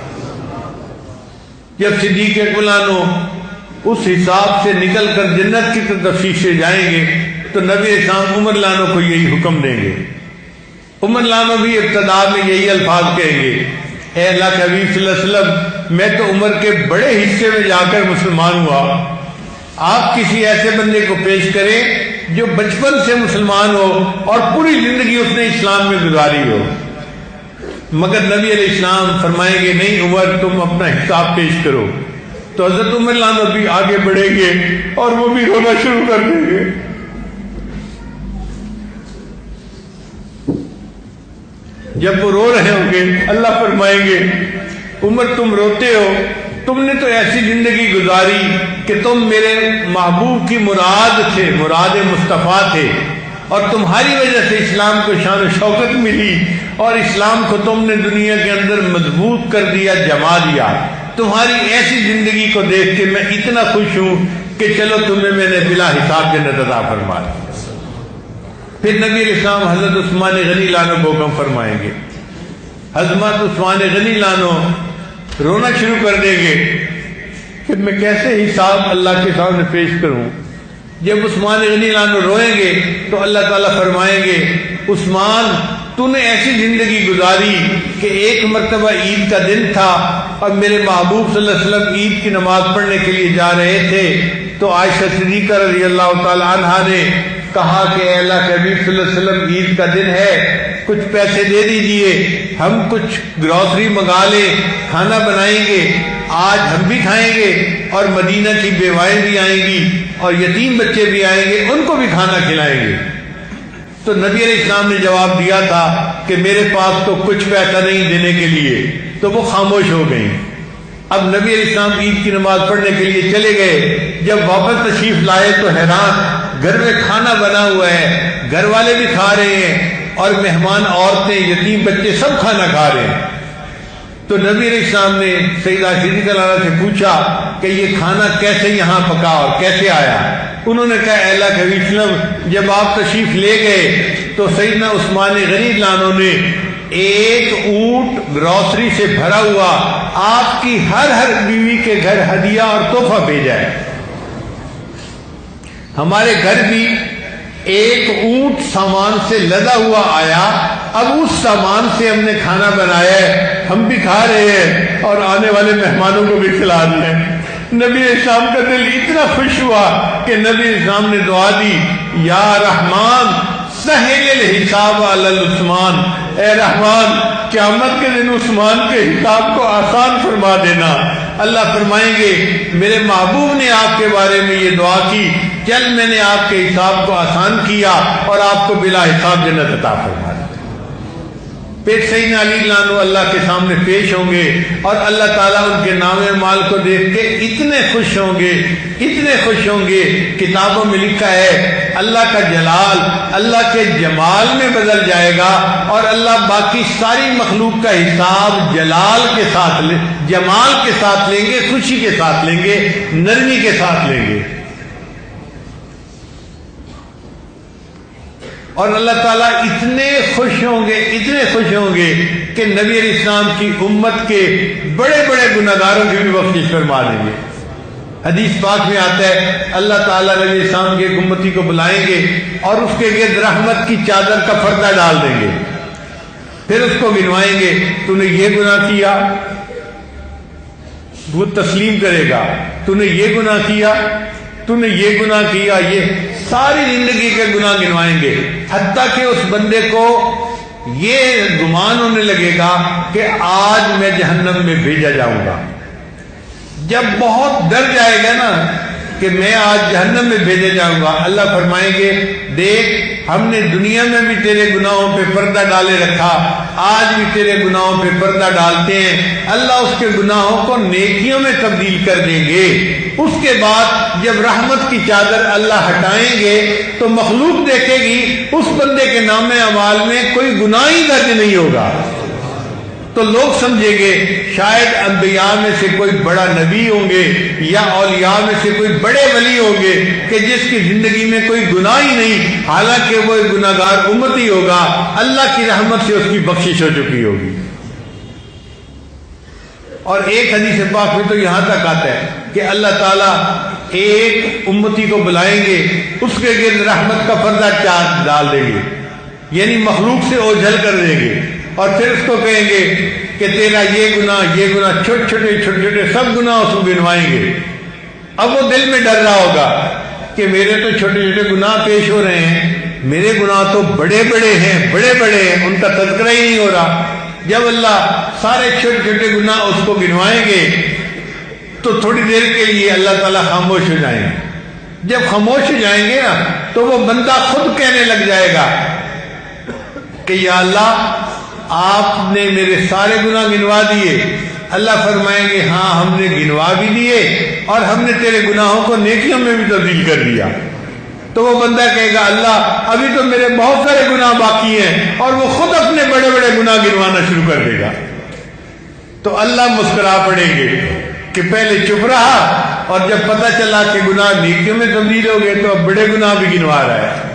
جب صدیق اکبر اس حساب سے نکل کر جنت کی تفتیش سے جائیں گے تو نبی اسلام عمر لانو کو یہی حکم دیں گے۔ عمر لانو بھی ابتدا میں یہی الفاظ کہیں گے اے اللہ کے حبیب صلی اللہ علیہ وسلم میں تو عمر کے بڑے حصے میں جا کر مسلمان ہوا، آپ کسی ایسے بندے کو پیش کریں جو بچپن سے مسلمان ہو اور پوری زندگی اس نے اسلام میں گزاری ہو۔ مگر نبی علیہ السلام فرمائیں گے نہیں عمر تم اپنا حساب پیش کرو، تو حضرت عمر لانو بھی آگے بڑھیں گے اور وہ بھی رونا شروع کر دیں گے۔ جب وہ رو رہے ہوں گے اللہ فرمائیں گے عمر تم روتے ہو، تم نے تو ایسی زندگی گزاری کہ تم میرے محبوب کی مراد تھے، مراد مصطفیٰ تھے، اور تمہاری وجہ سے اسلام کو شان و شوکت ملی اور اسلام کو تم نے دنیا کے اندر مضبوط کر دیا، جما دیا۔ تمہاری ایسی زندگی کو دیکھ کے میں اتنا خوش ہوں کہ چلو تمہیں میں نے بلا حساب جنت عطا فرما دی۔ پھر نبی علیہ السلام حضرت عثمان غنی لانو کو حکم فرمائیں گے، حضرت عثمان غنی لانو رونا شروع کر دیں گے کہ میں کیسے حساب اللہ کے سامنے پیش کروں۔ جب عثمان غنی لانو روئیں گے تو اللہ تعالیٰ فرمائیں گے عثمان تو نے ایسی زندگی گزاری کہ ایک مرتبہ عید کا دن تھا اور میرے محبوب صلی اللہ علیہ وسلم عید کی نماز پڑھنے کے لیے جا رہے تھے تو عائشہ صدیقہ رضی اللہ تعالی عنہا نے کہا کہ اے اللہ کے حبیب صلی اللہ علیہ وسلم عید کا دن ہے، کچھ پیسے دے دیجئے، ہم کچھ گروسری منگا لیں، کھانا بنائیں گے، آج ہم بھی کھائیں گے اور مدینہ کی بیوائیں بھی آئیں گی اور یتیم بچے بھی آئیں گے، ان کو بھی کھانا کھلائیں گے۔ تو نبی علیہ السلام نے جواب دیا تھا کہ میرے پاس تو کچھ پیسہ نہیں دینے کے لیے، تو وہ خاموش ہو گئی۔ اب نبی علیہ السلام عید کی نماز پڑھنے کے لیے چلے گئے، جب واپس تشریف لائے تو حیران، گھر میں کھانا بنا ہوا ہے، گھر والے بھی کھا رہے ہیں اور مہمان عورتیں یتیم بچے سب کھانا کھا رہے ہیں۔ تو نبی علیہ السلام نے سیدہ صدیقہ سے پوچھا کہ یہ کھانا کیسے یہاں پکا اور کیسے آیا؟ انہوں نے کہا اے اللہ کے حبیب صلی اللہ علیہ وسلم جب آپ تشریف لے گئے تو سیدنا عثمان غنی لانو نے ایک اونٹ گروسری سے بھرا ہوا آپ کی ہر بیوی کے گھر ہدیہ اور تحفہ بھیجا ہے۔ ہمارے گھر بھی ایک اونٹ سامان سے لدا ہوا آیا اب اس سامان سے ہم نے کھانا بنایا ہے، ہم بھی کھا رہے ہیں اور آنے والے مہمانوں کو بھی کھلا رہے ہیں۔ نبی اسلام کا دل اتنا خوش ہوا کہ نبی اسلام نے دعا دی، یا رحمان سہل الحساب علی عثمان، اے رحمان قیامت کے دن عثمان کے حساب کو آسان فرما دینا۔ اللہ فرمائیں گے میرے محبوب نے آپ کے بارے میں یہ دعا کی، چل میں نے آپ کے حساب کو آسان کیا اور آپ کو بلا حساب جنت عطا فرما دی۔ پھر سیدنا علی لانو اللہ کے سامنے پیش ہوں گے اور اللہ تعالیٰ ان کے نام مال کو دیکھ کے اتنے خوش ہوں گے، اتنے خوش ہوں گے، کتابوں میں لکھا ہے اللہ کا جلال اللہ کے جمال میں بدل جائے گا اور اللہ باقی ساری مخلوق کا حساب جلال کے ساتھ جمال کے ساتھ لیں گے، خوشی کے ساتھ لیں گے، نرمی کے ساتھ لیں گے۔ اور اللہ تعالیٰ اتنے خوش ہوں گے، اتنے خوش ہوں گے کہ نبی علیہ السلام کی امت کے بڑے بڑے گناہگاروں کی بھی بخشش فرما دیں گے۔ حدیث پاک میں آتا ہے اللہ تعالیٰ نبی علیہ السلام کے امتی کو بلائیں گے اور اس کے گرد رحمت کی چادر کا پردہ ڈال دیں گے، پھر اس کو گنوائیں گے، تو نے یہ گناہ کیا، وہ تسلیم کرے گا، تو نے یہ گناہ کیا، تو نے یہ گناہ کیا، یہ ساری زندگی کے گناہ گنوائیں گے، حتیٰ کہ اس بندے کو یہ گمان ہونے لگے گا کہ آج میں جہنم میں بھیجا جاؤں گا۔ جب بہت ڈر جائے گا نا کہ میں آج جہنم میں بھیجے جاؤں گا، اللہ فرمائیں گے دیکھ ہم نے دنیا میں بھی تیرے گناہوں پہ پردہ ڈالے رکھا، آج بھی تیرے گناہوں پہ پردہ ڈالتے ہیں۔ اللہ اس کے گناہوں کو نیکیوں میں تبدیل کر دیں گے۔ اس کے بعد جب رحمت کی چادر اللہ ہٹائیں گے تو مخلوق دیکھے گی اس بندے کے نام اعمال میں کوئی گناہ ہی درج نہیں ہوگا، تو لوگ سمجھیں گے شاید انبیاء میں سے کوئی بڑا نبی ہوں گے یا اولیاء میں سے کوئی بڑے ولی ہوں گے کہ جس کی زندگی میں کوئی گناہ ہی نہیں، حالانکہ وہ ایک گناہگار امتی ہوگا، اللہ کی رحمت سے اس کی بخشش ہو چکی ہوگی۔ اور ایک حدیث پاک میں تو یہاں تک آتا ہے کہ اللہ تعالیٰ ایک امتی کو بلائیں گے، اس کے گرد رحمت کا پردہ چادر ڈال دیں گے، یعنی مخلوق سے اوجھل کر دیں گے، اور پھر اس کو کہیں گے کہ تیرا یہ گناہ چھوٹے چھوٹے سب گناہ اس کو گنوائیں گے۔ اب وہ دل میں ڈر رہا ہوگا کہ میرے تو چھوٹے چھوٹے گناہ پیش ہو رہے ہیں، میرے گناہ تو بڑے بڑے ہیں، ان کا تذکرہ ہی نہیں ہو رہا۔ جب اللہ سارے چھوٹے چھوٹے گناہ اس کو گنوائیں گے تو تھوڑی دیر کے لیے اللہ تعالیٰ خاموش ہو جائیں گے۔ جب خاموش ہو جائیں گے نا تو وہ بندہ خود کہنے لگ جائے گا کہ یا اللہ آپ نے میرے سارے گناہ گنوا دیے۔ اللہ فرمائیں گے ہاں ہم نے گنوا بھی دیے اور ہم نے تیرے گناہوں کو نیکیوں میں بھی تبدیل کر دیا۔ تو وہ بندہ کہے گا اللہ ابھی تو میرے بہت سارے گناہ باقی ہیں، اور وہ خود اپنے بڑے بڑے گناہ گنوانا شروع کر دے گا۔ تو اللہ مسکرا پڑیں گے کہ پہلے چپ رہا اور جب پتہ چلا کہ گناہ نیکیوں میں تبدیل ہو گئے تو اب بڑے گناہ بھی گنوا رہا ہے۔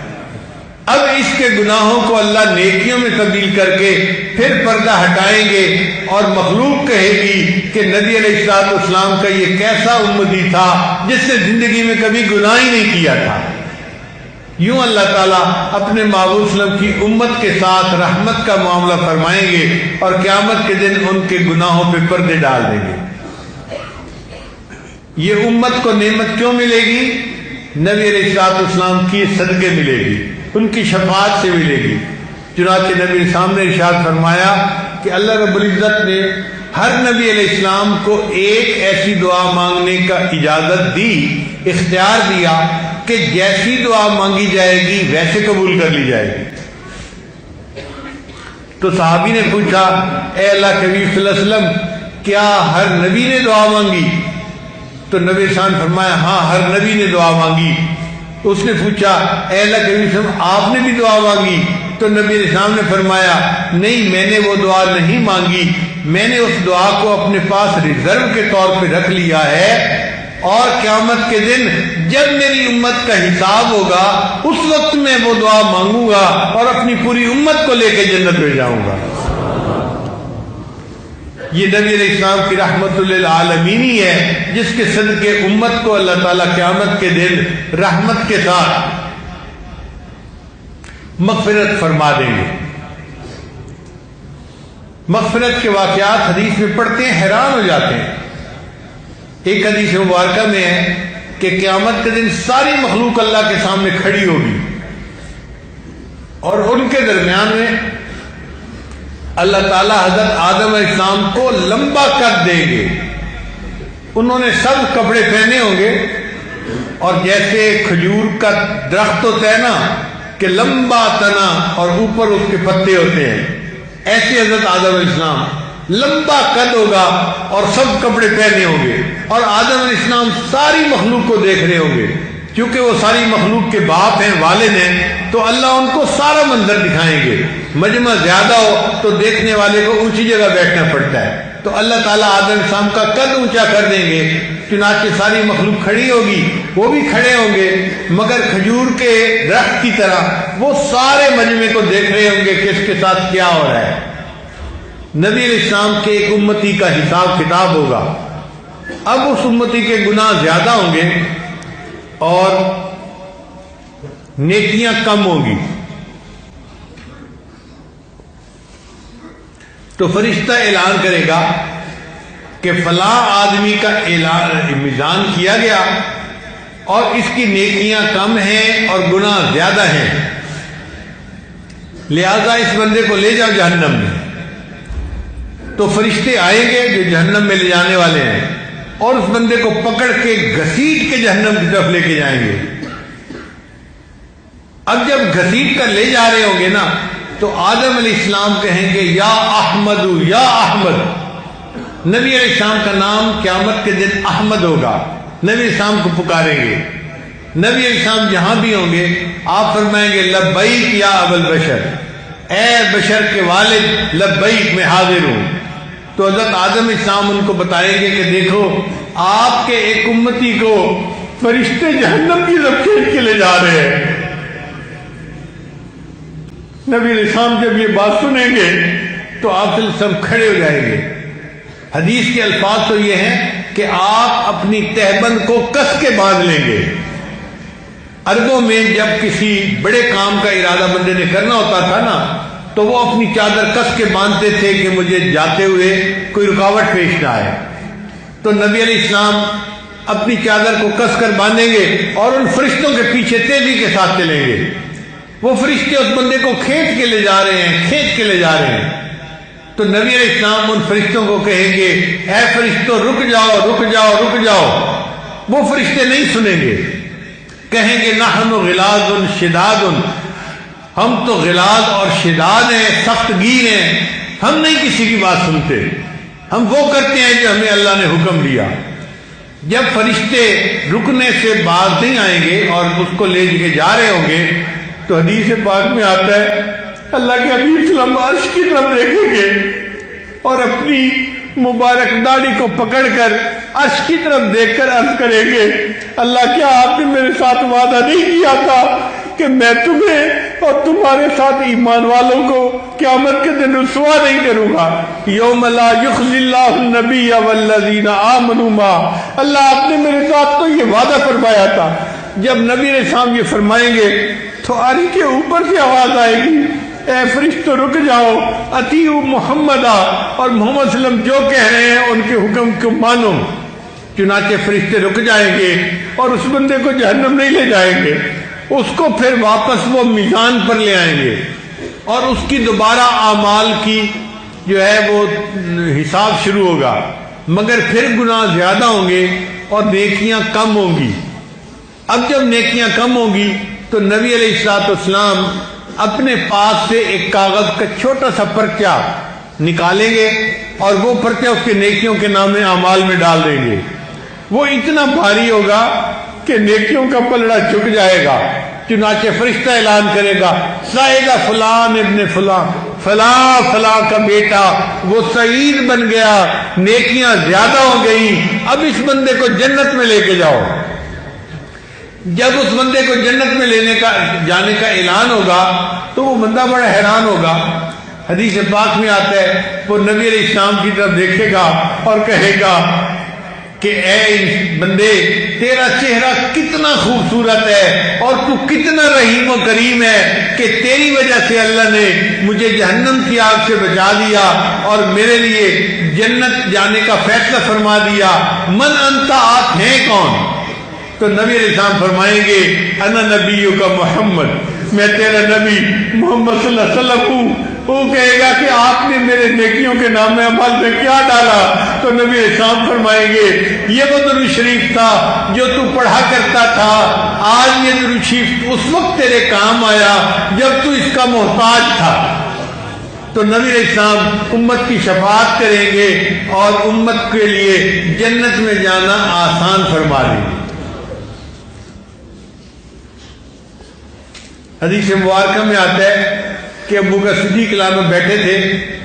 اب اس کے گناہوں کو اللہ نیکیوں میں تبدیل کر کے پھر پردہ ہٹائیں گے اور مخلوق کہے گی کہ نبی علیہ السلام کا یہ کیسا امتی تھا جس نے زندگی میں کبھی گناہ ہی نہیں کیا تھا۔ یوں اللہ تعالیٰ اپنے محبوب صلی اللہ علیہ وسلم کی امت کے ساتھ رحمت کا معاملہ فرمائیں گے اور قیامت کے دن ان کے گناہوں پہ پردے ڈال دیں گے۔ یہ امت کو نعمت کیوں ملے گی؟ نبی علیہ السلام کی صدقے ملے گی، ان کی شفاعت سے ملے گی۔ چنانچہ نبی علیہ السلام نے ارشاد فرمایا کہ اللہ رب العزت نے ہر نبی علیہ السلام کو ایک ایسی دعا مانگنے کا اجازت دی، اختیار دیا کہ جیسی دعا مانگی جائے گی ویسے قبول کر لی جائے گی۔ تو صحابی نے پوچھا اے اللہ کے نبی صلی اللہ علیہ وسلم کیا ہر نبی نے دعا مانگی؟ تو نبی صاحب نے فرمایا ہاں ہر نبی نے دعا مانگی۔ اس نے پوچھا اے اللہ کے نبی صلی اللہ علیہ وسلم آپ نے بھی دعا مانگی؟ تو نبی علیہ السلام نے فرمایا نہیں میں نے وہ دعا نہیں مانگی، میں نے اس دعا کو اپنے پاس ریزرو کے طور پہ رکھ لیا ہے، اور قیامت کے دن جب میری امت کا حساب ہوگا اس وقت میں وہ دعا مانگوں گا اور اپنی پوری امت کو لے کے جنت میں جاؤں گا۔ یہ نبی علیہ السلام کی رحمت للعالمین ہی ہے جس کے صدقے امت کو اللہ تعالیٰ قیامت کے دن رحمت کے ساتھ مغفرت فرما دیں گے۔ مغفرت کے واقعات حدیث میں پڑھتے ہیں، حیران ہو جاتے ہیں۔ ایک حدیث مبارکہ میں ہے کہ قیامت کے دن ساری مخلوق اللہ کے سامنے کھڑی ہوگی اور ان کے درمیان میں اللہ تعالیٰ حضرت آدم علیہ السلام کو لمبا کر دیں گے۔ انہوں نے سب کپڑے پہنے ہوں گے اور جیسے کھجور کا درخت ہوتا ہے نا کہ لمبا تنا اور اوپر اس کے پتے ہوتے ہیں، ایسے حضرت آدم علیہ السلام لمبا قد ہوگا اور سب کپڑے پہنے ہوں گے، اور آدم علیہ السلام ساری مخلوق کو دیکھ رہے ہوں گے، کیونکہ وہ ساری مخلوق کے باپ ہیں، والد ہیں، تو اللہ ان کو سارا منظر دکھائیں گے۔ مجمع زیادہ ہو تو دیکھنے والے کو اونچی جگہ بیٹھنا پڑتا ہے، تو اللہ تعالیٰ آدم علیہ السلام کا قد اونچا کر دیں گے، چنانچہ ساری مخلوق کھڑی ہوگی، وہ بھی کھڑے ہوں گے، مگر کھجور کے درخت کی طرح وہ سارے مجمع کو دیکھ رہے ہوں گے کہ اس کے ساتھ کیا ہو رہا ہے۔ نبی علیہ السلام کے ایک امتی کا حساب کتاب ہوگا۔ اب اس امتی کے گناہ زیادہ ہوں گے اور نیکیاں کم ہوں گی، تو فرشتہ اعلان کرے گا کہ فلاں آدمی کا میزان کیا گیا اور اس کی نیکیاں کم ہیں اور گناہ زیادہ ہیں، لہذا اس بندے کو لے جاؤ جہنم میں۔ تو فرشتے آئیں گے جو جہنم میں لے جانے والے ہیں اور اس بندے کو پکڑ کے گھسیٹ کے جہنم کی طرف لے کے جائیں گے۔ اب جب گھسیٹ کر لے جا رہے ہوں گے نا تو آدم علیہ السلام کہیں گے یا احمد یا احمد۔ نبی علیہ السلام کا نام قیامت کے دن احمد ہوگا، نبی علیہ السلام کو پکاریں گے۔ نبی علیہ السلام جہاں بھی ہوں گے آپ فرمائیں گے لبیک یا ابو البشر، اے بشر کے والد لبیک میں حاضر ہوں۔ تو حضرت آدم علیہ السلام ان کو بتائیں گے کہ دیکھو آپ کے ایک امتی کو فرشتے جہنم کی طرف کھینچ کے لے جا رہے ہیں۔ نبی علیہ السلام جب یہ بات سنیں گے تو آپ سب کھڑے ہو جائیں گے۔ حدیث کے الفاظ تو یہ ہیں کہ آپ اپنی تہبند کو کس کے باندھ لیں گے۔ عربوں میں جب کسی بڑے کام کا ارادہ بندے نے کرنا ہوتا تھا نا تو وہ اپنی چادر کس کے باندھتے تھے کہ مجھے جاتے ہوئے کوئی رکاوٹ پیش نہ آئے۔ تو نبی علیہ السلام اپنی چادر کو کس کر باندھیں گے اور ان فرشتوں کے پیچھے تیزی کے ساتھ چلیں گے۔ وہ فرشتے اس بندے کو کھینچ کے لے جا رہے ہیں، کھینچ کے لے جا رہے ہیں۔ تو نبی علیہ السلام ان فرشتوں کو کہیں گے اے فرشتوں رک جاؤ رک جاؤ رک جاؤ۔ وہ فرشتے نہیں سنیں گے، کہیں گے نحن غلاظ شداد، ہم تو غلاظ اور شداد ہیں، سخت گیر ہیں، ہم نہیں کسی کی بات سنتے، ہم وہ کرتے ہیں جو ہمیں اللہ نے حکم دیا۔ جب فرشتے رکنے سے باز نہیں آئیں گے اور اس کو لے کے جا رہے ہوں گے تو حدیث پاک میں آتا ہے اللہ کے حبیب صلی اللہ علیہ وسلم عرش کی طرف دیکھیں گے اور اپنی مبارک داڑھی کو پکڑ کر عرش کی طرف دیکھ کر عرض کریں گے اللہ کیا آپ نے میرے ساتھ وعدہ نہیں کیا تھا کہ میں تمہیں اور تمہارے ساتھ ایمان والوں کو قیامت کے دن رسوا نہیں کروں گا۔ یوم لا یخزی اللہ النبی والذین آمنوا معہ، اللہ آپ نے میرے ساتھ تو یہ وعدہ فرمایا تھا۔ جب نبی علیہ السلام یہ فرمائیں گے تو عرش کے اوپر سے آواز آئے گی اے فرشتوں رک جاؤ، اطیعوا محمدا، اور محمد صلی اللہ علیہ وسلم جو کہہ رہے ہیں ان کے حکم کو مانو۔ چنانچہ فرشتے رک جائیں گے اور اس بندے کو جہنم نہیں لے جائیں گے، اس کو پھر واپس وہ میزان پر لے آئیں گے اور اس کی دوبارہ اعمال کی جو ہے وہ حساب شروع ہوگا، مگر پھر گناہ زیادہ ہوں گے اور نیکیاں کم ہوں گی۔ اب جب نیکیاں کم ہوں گی تو نبی علیہ الصلوۃ والسلام اپنے پاس سے ایک کاغذ کا چھوٹا سا پرچہ نکالیں گے اور وہ پرچہ اس کے نیکیوں کے نام اعمال میں ڈال دیں گے۔ وہ اتنا بھاری ہوگا کہ نیکیوں کا پلڑا جھک جائے گا۔ چنانچہ فرشتہ اعلان کرے گا سعید فلان ابن فلان، فلاں فلاں کا بیٹا وہ سعید بن گیا، نیکیاں زیادہ ہو گئی، اب اس بندے کو جنت میں لے کے جاؤ۔ جب اس بندے کو جنت میں جانے کا اعلان ہوگا تو وہ بندہ بڑا حیران ہوگا۔ حدیث پاک میں آتا ہے وہ نبی علیہ السلام کی طرف دیکھے گا اور کہے گا کہ اے بندے تیرا چہرہ کتنا خوبصورت ہے اور تو کتنا رحیم و کریم ہے کہ تیری وجہ سے اللہ نے مجھے جہنم کی آگ سے بچا دیا اور میرے لیے جنت جانے کا فیصلہ فرما دیا. من انت، آپ ہیں کون؟ تو نبی علیہ السلام فرمائیں گے انا نبیوں کا محمد، میں تیرا نبی محمد صلی اللہ علیہ وسلم ہوں. وہ کہے گا کہ آپ نے میرے نیکیوں کے نام عمل میں کیا ڈالا؟ تو نبی علیہ السلام فرمائیں گے یہ وہ درود شریف تھا جو تو پڑھا کرتا تھا. آج یہ درود شریف اس وقت تیرے کام آیا جب تو اس کا محتاج تھا. تو نبی علیہ السلام امت کی شفاعت کریں گے اور امت کے لیے جنت میں جانا آسان فرما دیں گے. حدیث مبارکہ میں آتا ہے کہ ابو بکر صدیق عنہ بیٹھے تھے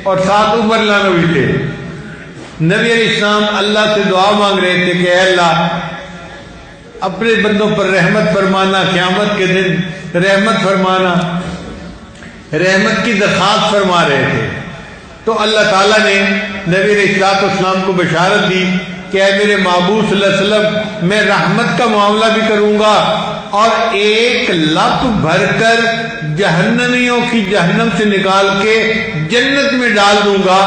اور ساتھ عمر عنہ بھی تھے. نبی علیہ السلام اللہ سے دعا مانگ رہے تھے کہ اے اللہ اپنے بندوں پر رحمت فرمانا، قیامت کے دن رحمت فرمانا، رحمت کی درخواست فرما رہے تھے. تو اللہ تعالیٰ نے نبی علیہ السلام کو بشارت دی کہ اے میرے محبوب صلی اللہ علیہ وسلم میں رحمت کا معاملہ بھی کروں گا اور ایک لپ بھر کر جہنمیوں کی جہنم سے نکال کے جنت میں ڈال دوں گا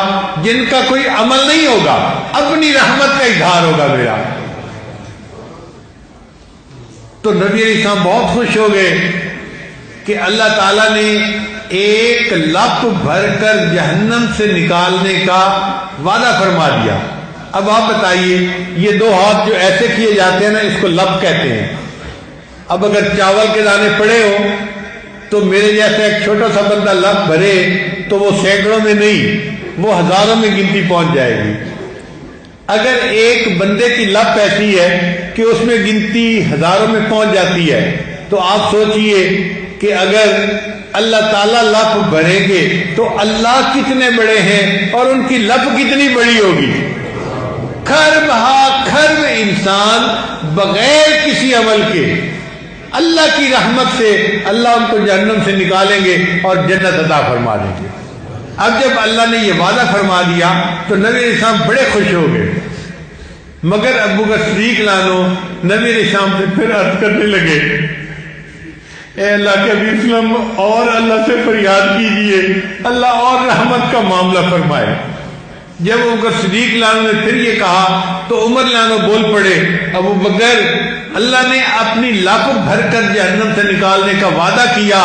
جن کا کوئی عمل نہیں ہوگا، اپنی رحمت کا اظہار ہوگا میرا. تو نبی علیہ السلام بہت خوش ہو گئے کہ اللہ تعالیٰ نے ایک لپ بھر کر جہنم سے نکالنے کا وعدہ فرما دیا. اب آپ بتائیے یہ دو ہاتھ جو ایسے کیے جاتے ہیں نا اس کو لپ کہتے ہیں. اب اگر چاول کے دانے پڑے ہو تو میرے جیسا ایک چھوٹا سا بندہ لپ بھرے تو وہ سینکڑوں میں نہیں، وہ ہزاروں میں گنتی پہنچ جائے گی. اگر ایک بندے کی لپ ایسی ہے کہ اس میں گنتی ہزاروں میں پہنچ جاتی ہے تو آپ سوچئے کہ اگر اللہ تعالیٰ لپ بھریں گے تو اللہ کتنے بڑے ہیں اور ان کی لپ کتنی بڑی ہوگی. کھرب ہا کھرب انسان بغیر کسی عمل کے اللہ کی رحمت سے اللہ ان کو جہنم سے نکالیں گے اور جنت عطا فرما دیں گے. اب جب اللہ نے یہ وعدہ فرما دیا تو نبی علیہ السلام بڑے خوش ہو گئے. مگر ابو بکر صدیق عنہ نبی علیہ السلام سے پھر عرض کرنے لگے اے اللہ کے حبیب صلی اللہ علیہ وسلم اور اللہ سے فریاد کیجئے، اللہ اور رحمت کا معاملہ فرمائے. جب ابو بکر صدیق عنہ نے پھر یہ کہا تو عمر عنہ بول پڑے ابو بکر اللہ نے اپنی لپ بھر کر جہنم سے نکالنے کا وعدہ کیا،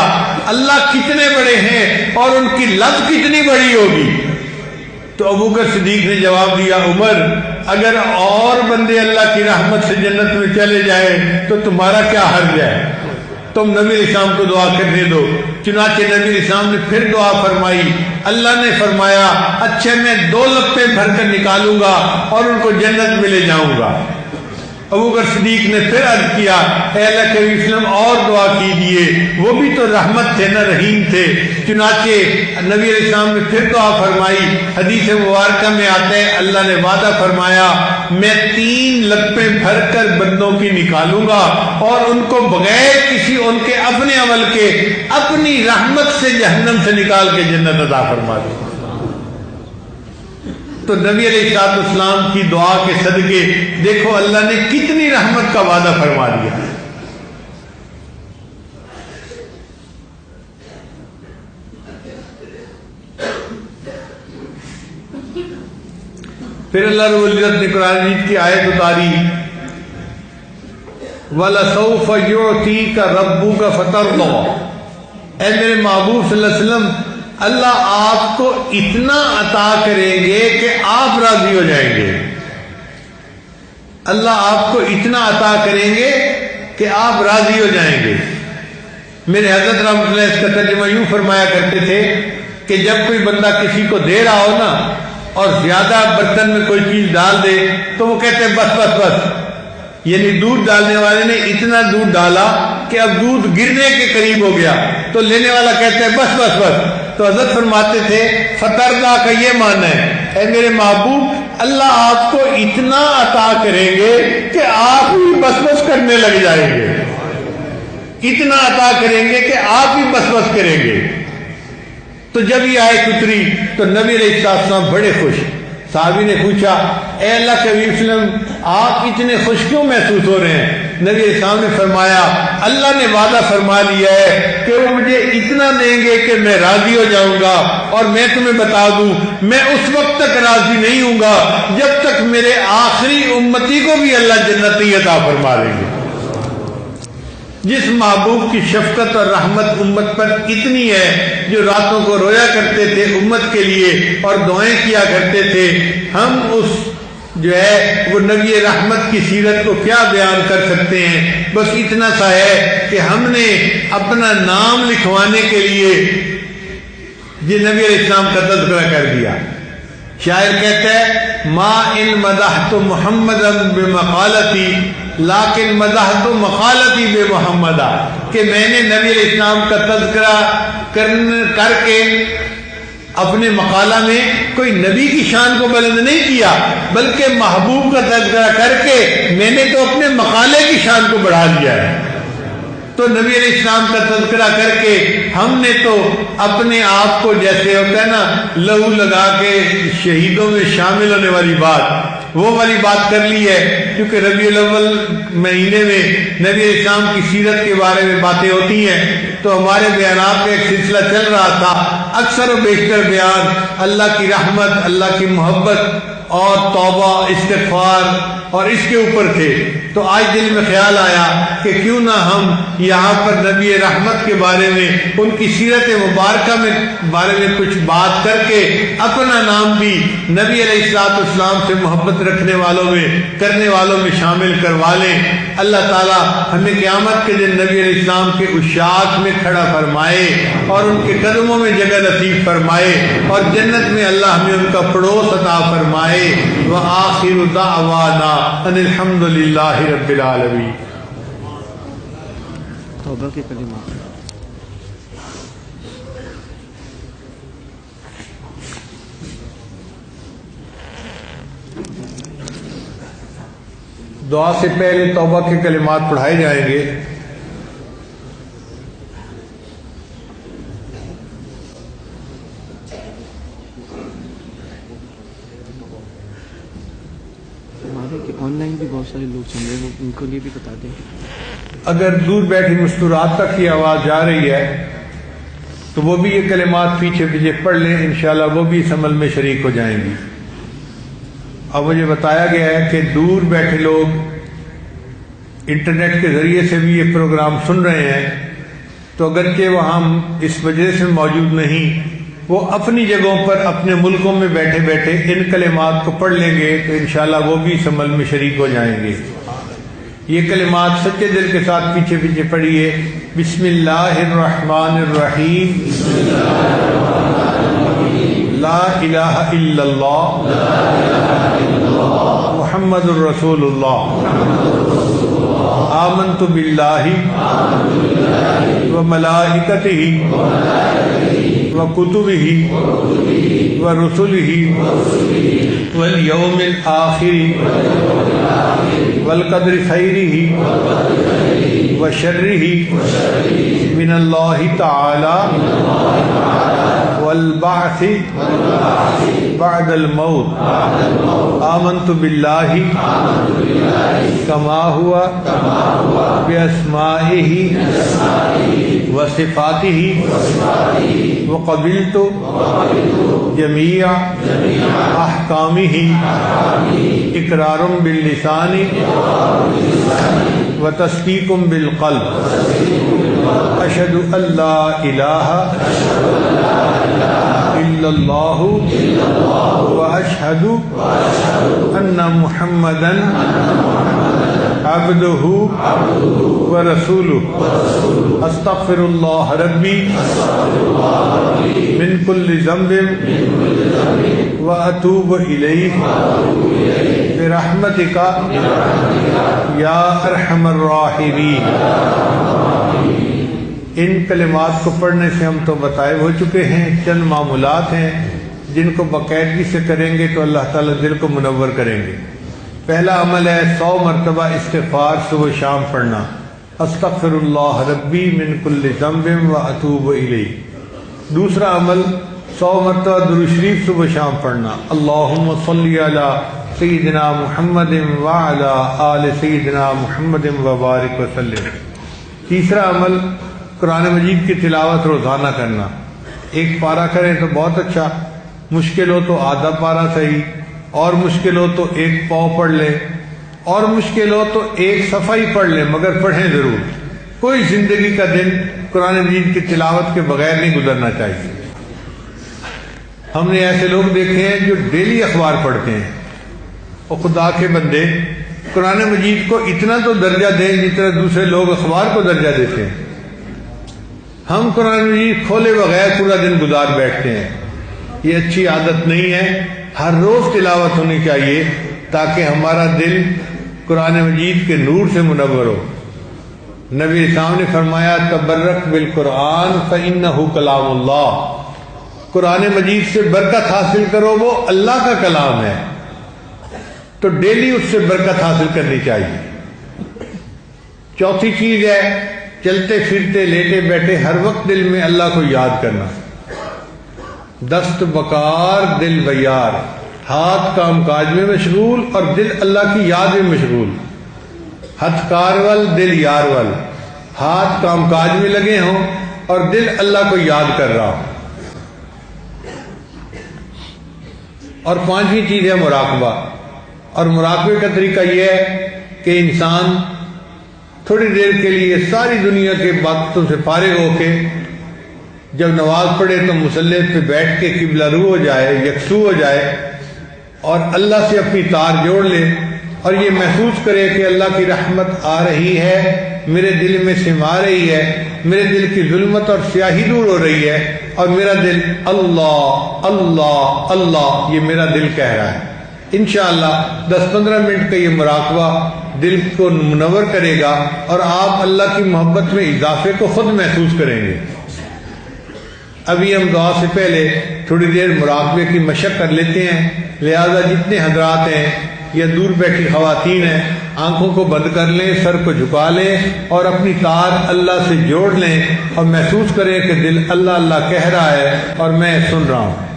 اللہ کتنے بڑے ہیں اور ان کی لپ کتنی بڑی ہوگی. تو ابو بکر صدیق نے جواب دیا عمر اگر اور بندے اللہ کی رحمت سے جنت میں چلے جائیں تو تمہارا کیا حرج ہے، تم نبی علیہ السلام کو دعا کرنے دو. چنانچہ نبی علیہ السلام نے پھر دعا فرمائی. اللہ نے فرمایا اچھا میں 2 لپے بھر کر نکالوں گا اور ان کو جنت میں لے جاؤں گا. ابو بکر صدیق نے پھر عرض کیا اے اللہ کے وسلم اور دعا کیجئے، وہ بھی تو رحمت تھے نہ رحیم تھے. چنانچہ نبی علیہ السلام نے پھر دعا فرمائی. حدیث مبارکہ میں آتا ہے اللہ نے وعدہ فرمایا میں 3 لپیں بھر کر بندوں کی نکالوں گا اور ان کو بغیر کسی ان کے اپنے عمل کے اپنی رحمت سے جہنم سے نکال کے جنت عطا فرما دوں گا. تو نبی علیہ السلام کی دعا کے صدقے دیکھو اللہ نے کتنی رحمت کا وعدہ فرما دیا. پھر اللہ رب العزت نے قرآن مجید کی آیت اتاری وَلَسَوْفَ يُعْتِيكَ رَبُّكَ فَتَرْضَىٰ. اے میرے محبوب صلی اللہ علیہ وسلم اللہ آپ کو اتنا عطا کریں گے کہ آپ راضی ہو جائیں گے. اللہ آپ کو اتنا عطا کریں گے کہ آپ راضی ہو جائیں گے. میرے حضرت رحمۃ اللہ اس کا ترجمہ یوں فرمایا کرتے تھے کہ جب کوئی بندہ کسی کو دے رہا ہو نا اور زیادہ برتن میں کوئی چیز ڈال دے تو وہ کہتے ہیں بس بس بس، یعنی دودھ ڈالنے والے نے اتنا دودھ ڈالا کہ اب دودھ گرنے کے قریب ہو گیا تو لینے والا کہتا ہے بس بس بس. تو حضرت فرماتے تھے فترضا کا یہ معنی ہے اے میرے محبوب اللہ آپ کو اتنا عطا کریں گے کہ آپ ہی بس بس کرنے لگ جائیں گے، اتنا عطا کریں گے کہ آپ ہی بس بس کریں گے. تو جب یہ آیت اتری تو نبی علیہ السلام بڑے خوش. صحابی نے پوچھا اے اللہ کے حبیب صلی اللہ علیہ وسلم آپ اتنے خوش کیوں محسوس ہو رہے ہیں؟ نبی اسلام نے فرمایا اللہ نے وعدہ فرما لیا ہے کہ وہ مجھے اتنا دیں گے کہ میں راضی ہو جاؤں گا، اور میں تمہیں بتا دوں میں اس وقت تک راضی نہیں ہوں گا جب تک میرے آخری امتی کو بھی اللہ جنتی عطا فرما دیں گے۔ جس محبوب کی شفقت اور رحمت امت پر اتنی ہے، جو راتوں کو رویا کرتے تھے امت کے لیے اور دعائیں کیا کرتے تھے، ہم اس جو ہے وہ نبی رحمت کی سیرت کو کیا بیان کر سکتے ہیں؟ بس اتنا سا ہے کہ ہم نے اپنا نام لکھوانے کے لیے یہ نبی علیہ السلام کا تذکرہ کر دیا۔ شاعر کہتا ہے ما ان مدحت محمدا بمقالتی لیکن مدحت مقالتی بے محمدہ، کہ میں نے نبی علیہ السلام کا تذکرہ کر کے اپنے مقالہ میں کوئی نبی کی شان کو بلند نہیں کیا، بلکہ محبوب کا تذکرہ کر کے میں نے تو اپنے مقالے کی شان کو بڑھا لیا ہے۔ تو نبی علیہ السلام کا تذکرہ کر کے ہم نے تو اپنے آپ کو، جیسے ہوتا ہے نا لہو لگا کے شہیدوں میں شامل ہونے والی بات، وہ والی بات کر لی ہے، کیونکہ ربیع الاول مہینے میں نبی علیہ السلام کی سیرت کے بارے میں باتیں ہوتی ہیں، تو ہمارے بیانات کا ایک سلسلہ چل رہا تھا، اکثر و بیشتر بیان اللہ کی رحمت، اللہ کی محبت اور توبہ استغفار اور اس کے اوپر تھے۔ تو آج دل میں خیال آیا کہ کیوں نہ ہم یہاں پر نبی رحمت کے بارے میں، ان کی سیرت مبارکہ میں بارے میں کچھ بات کر کے اپنا نام بھی نبی علیہ الصلوۃ والسلام سے محبت رکھنے والوں میں، کرنے والوں میں شامل کروا لیں۔ اللہ تعالی ہمیں قیامت کے دن نبی علیہ السلام کے عشاق میں کھڑا فرمائے اور ان کے قدموں میں جگہ نصیب فرمائے، اور جنت میں اللہ ہمیں ان کا پڑوس عطا فرمائے۔ وآخر دعوانا ان الحمد للہ رب العالمین۔ توبہ کے کلمات۔ دعا سے پہلے توبہ کے کلمات پڑھائے جائیں گے۔ آن لائن بھی بہت سارے لوگ سن رہے ہیں، ان کو لیے بھی بتا دیں۔ اگر دور بیٹھی مستورات تک کی آواز جا رہی ہے تو وہ بھی یہ کلمات پیچھے پیچھے پڑھ لیں، انشاءاللہ وہ بھی اس عمل میں شریک ہو جائیں گی۔ اب مجھے بتایا گیا ہے کہ دور بیٹھے لوگ انٹرنیٹ کے ذریعے سے بھی یہ پروگرام سن رہے ہیں، تو اگرچہ وہ ہم اس وجہ سے موجود نہیں، وہ اپنی جگہوں پر اپنے ملکوں میں بیٹھے بیٹھے ان کلمات کو پڑھ لیں گے تو انشاءاللہ وہ بھی اس عمل میں شریک ہو جائیں گے۔ یہ کلمات سچے دل کے ساتھ پیچھے پیچھے پڑھیے۔ بسم اللہ الرحمن الرحیم، لا الہ الا اللہ محمد الرسول اللہ، آمنت باللہ وملائکتہ وکتبہ ورسلہ والیوم الآخر والقدر خیرہ وشرہ من اللہ تعالی والبعث بعد الموت، آمنت باللہ کما ہوا باسمائہ وصفاتہ وقبلت جمیع احکامہ اقرار باللسان وتصدیق بالقلب، اشہد ان لا الہ الا اللہ واشہد ان محمدا عبدہ ورسولہ، استغفر اللہ ربی من کل ذنب واتوب الیہ برحمتک یا ارحم الراحمین۔ ان کلمات کو پڑھنے سے ہم تو بتائے ہو چکے ہیں، چند معمولات ہیں جن کو باقاعدگی سے کریں گے تو اللہ تعالیٰ دل کو منور کریں گے۔ پہلا عمل ہے 100 مرتبہ استغفار صبح شام پڑھنا، استغفر اللہ ربی من کل ذنب واتوب الیہ۔ دوسرا عمل 100 مرتبہ درود شریف صبح شام پڑھنا، اللہم صلی علی سیدنا محمد وعلی آل سیدنا محمد وبارک وسلم۔ تیسرا عمل قرآن مجید کی تلاوت روزانہ کرنا، ایک پارہ کریں تو بہت اچھا، مشکل ہو تو آدھا پارہ صحیح، اور مشکل ہو تو 1 پاؤ پڑھ لیں، اور مشکل ہو تو 1 صفحہ ہی پڑھ لیں، مگر پڑھیں ضرور۔ کوئی زندگی کا دن قرآن مجید کی تلاوت کے بغیر نہیں گزرنا چاہیے۔ ہم نے ایسے لوگ دیکھے ہیں جو ڈیلی اخبار پڑھتے ہیں، اور خدا کے بندے قرآن مجید کو اتنا تو درجہ دیں جتنا دوسرے لوگ اخبار کو درجہ دیتے ہیں۔ ہم قرآن مجید کھولے بغیر پورا دن گزار بیٹھتے ہیں، یہ اچھی عادت نہیں ہے۔ ہر روز تلاوت ہونی چاہیے تاکہ ہمارا دل قرآن مجید کے نور سے منور ہو۔ نبی اسلام نے فرمایا تبرک بالقرآن فإنہ کلام اللہ، قرآن مجید سے برکت حاصل کرو، وہ اللہ کا کلام ہے، تو ڈیلی اس سے برکت حاصل کرنی چاہیے۔ چوتھی چیز ہے چلتے پھرتے لیٹے بیٹھے ہر وقت دل میں اللہ کو یاد کرنا۔ دست بکار دل بیار، ہاتھ کام کاج میں مشغول اور دل اللہ کی یاد میں مشغول۔ ہتھ کارول دل یارول، ہاتھ کام کاج میں لگے ہوں اور دل اللہ کو یاد کر رہا ہو۔ اور 5ویں چیز ہے مراقبہ، اور مراقبے کا طریقہ یہ ہے کہ انسان تھوڑی دیر کے لیے ساری دنیا کے باتوں سے فارغ ہو کے جب نماز پڑھے تو مصلی پہ بیٹھ کے قبلہ رو ہو جائے، یکسو ہو جائے اور اللہ سے اپنی تار جوڑ لے، اور یہ محسوس کرے کہ اللہ کی رحمت آ رہی ہے، میرے دل میں سما رہی ہے، میرے دل کی ظلمت اور سیاہی دور ہو رہی ہے، اور میرا دل اللہ اللہ اللہ یہ میرا دل کہہ رہا ہے۔ انشاءاللہ 10-15 منٹ کا یہ مراقبہ دل کو منور کرے گا اور آپ اللہ کی محبت میں اضافے کو خود محسوس کریں گے۔ ابھی ہم دعا سے پہلے تھوڑی دیر مراقبے کی مشق کر لیتے ہیں، لہذا جتنے حضرات ہیں یا دور بیٹھی خواتین ہیں آنکھوں کو بند کر لیں، سر کو جھکا لیں اور اپنی تار اللہ سے جوڑ لیں اور محسوس کریں کہ دل اللہ اللہ کہہ رہا ہے اور میں سن رہا ہوں۔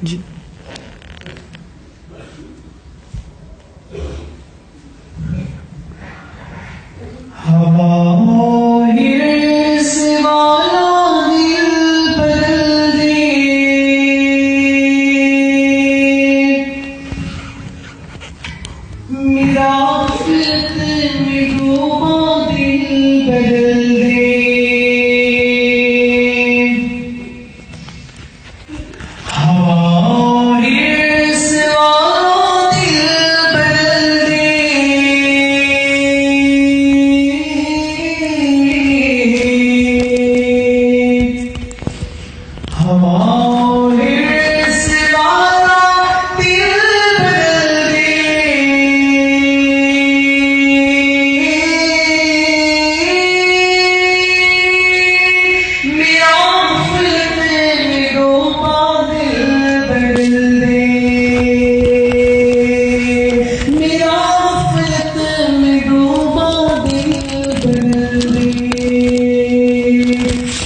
جی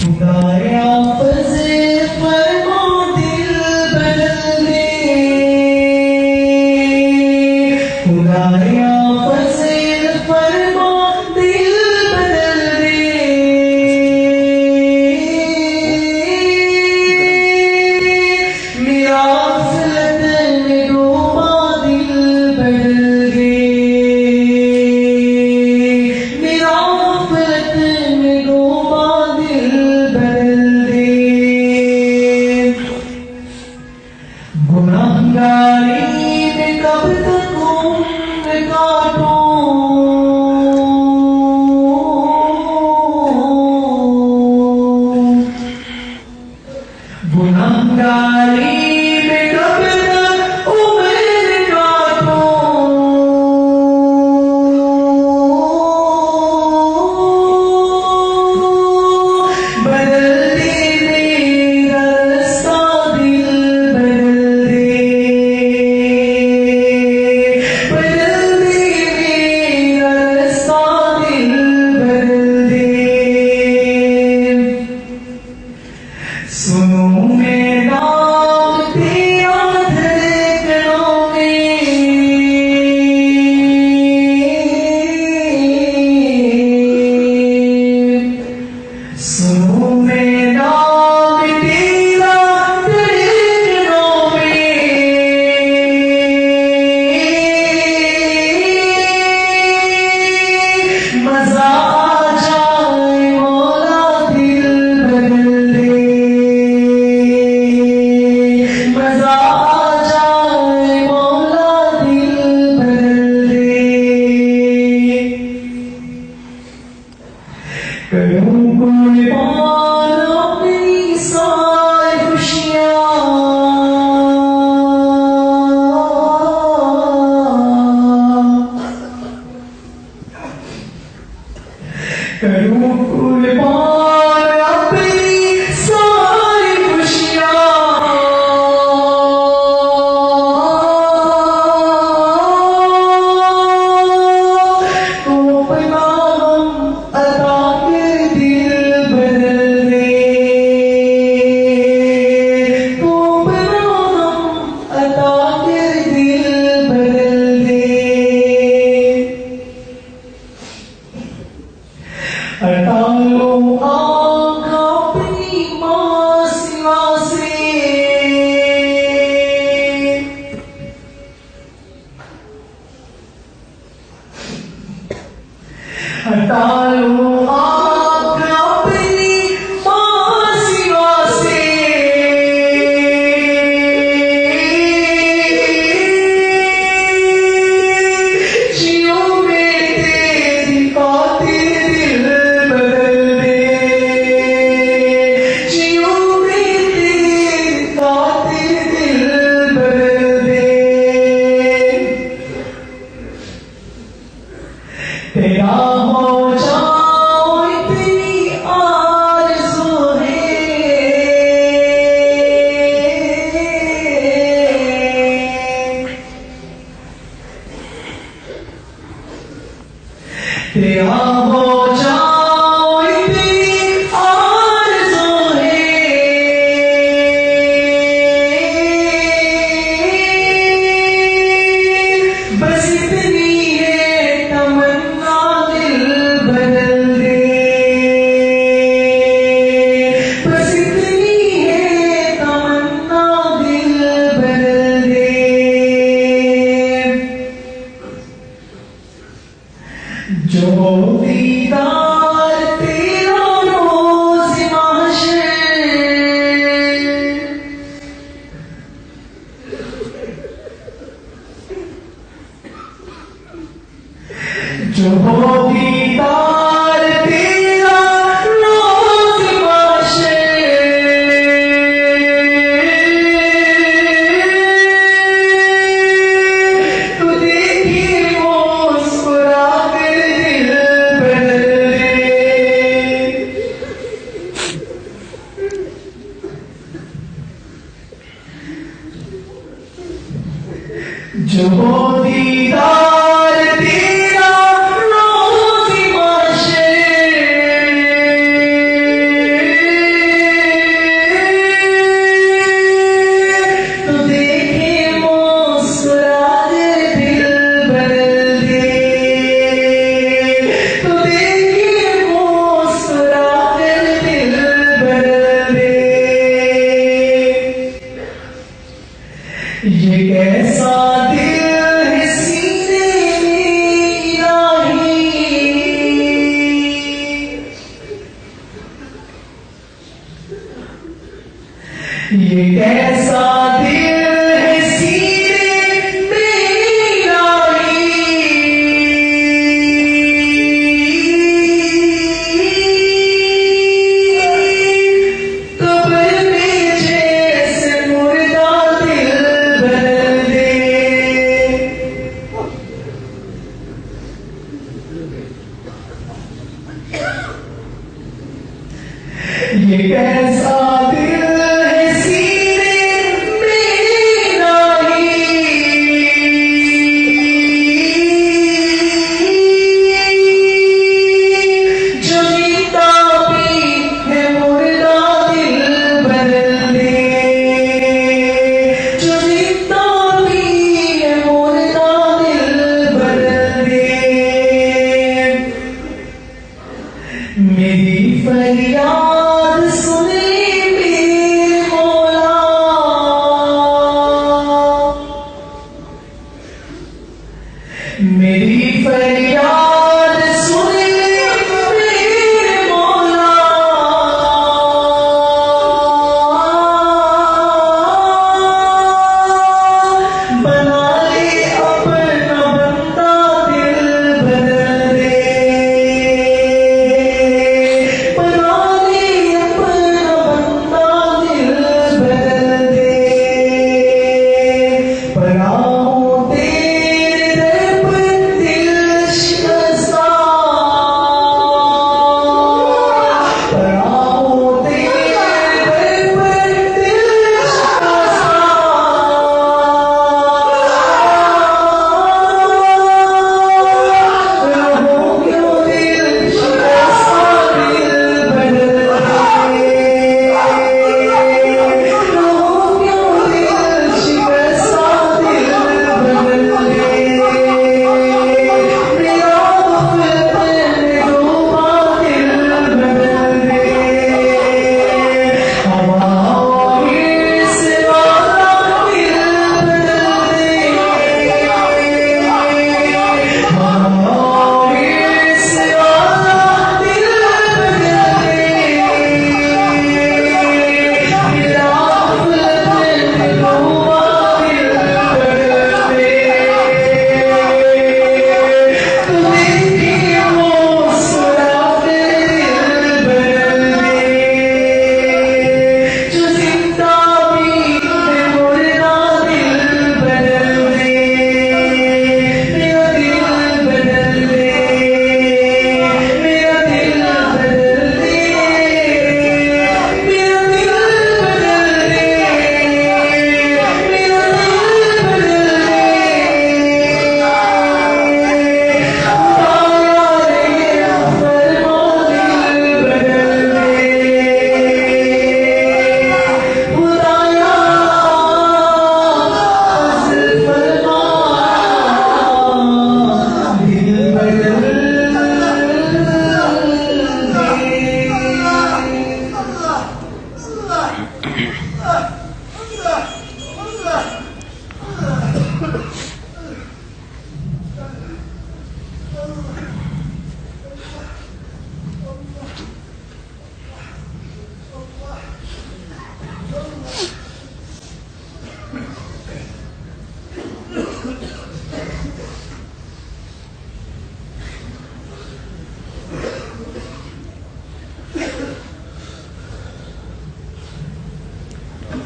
خدایا فضل فرما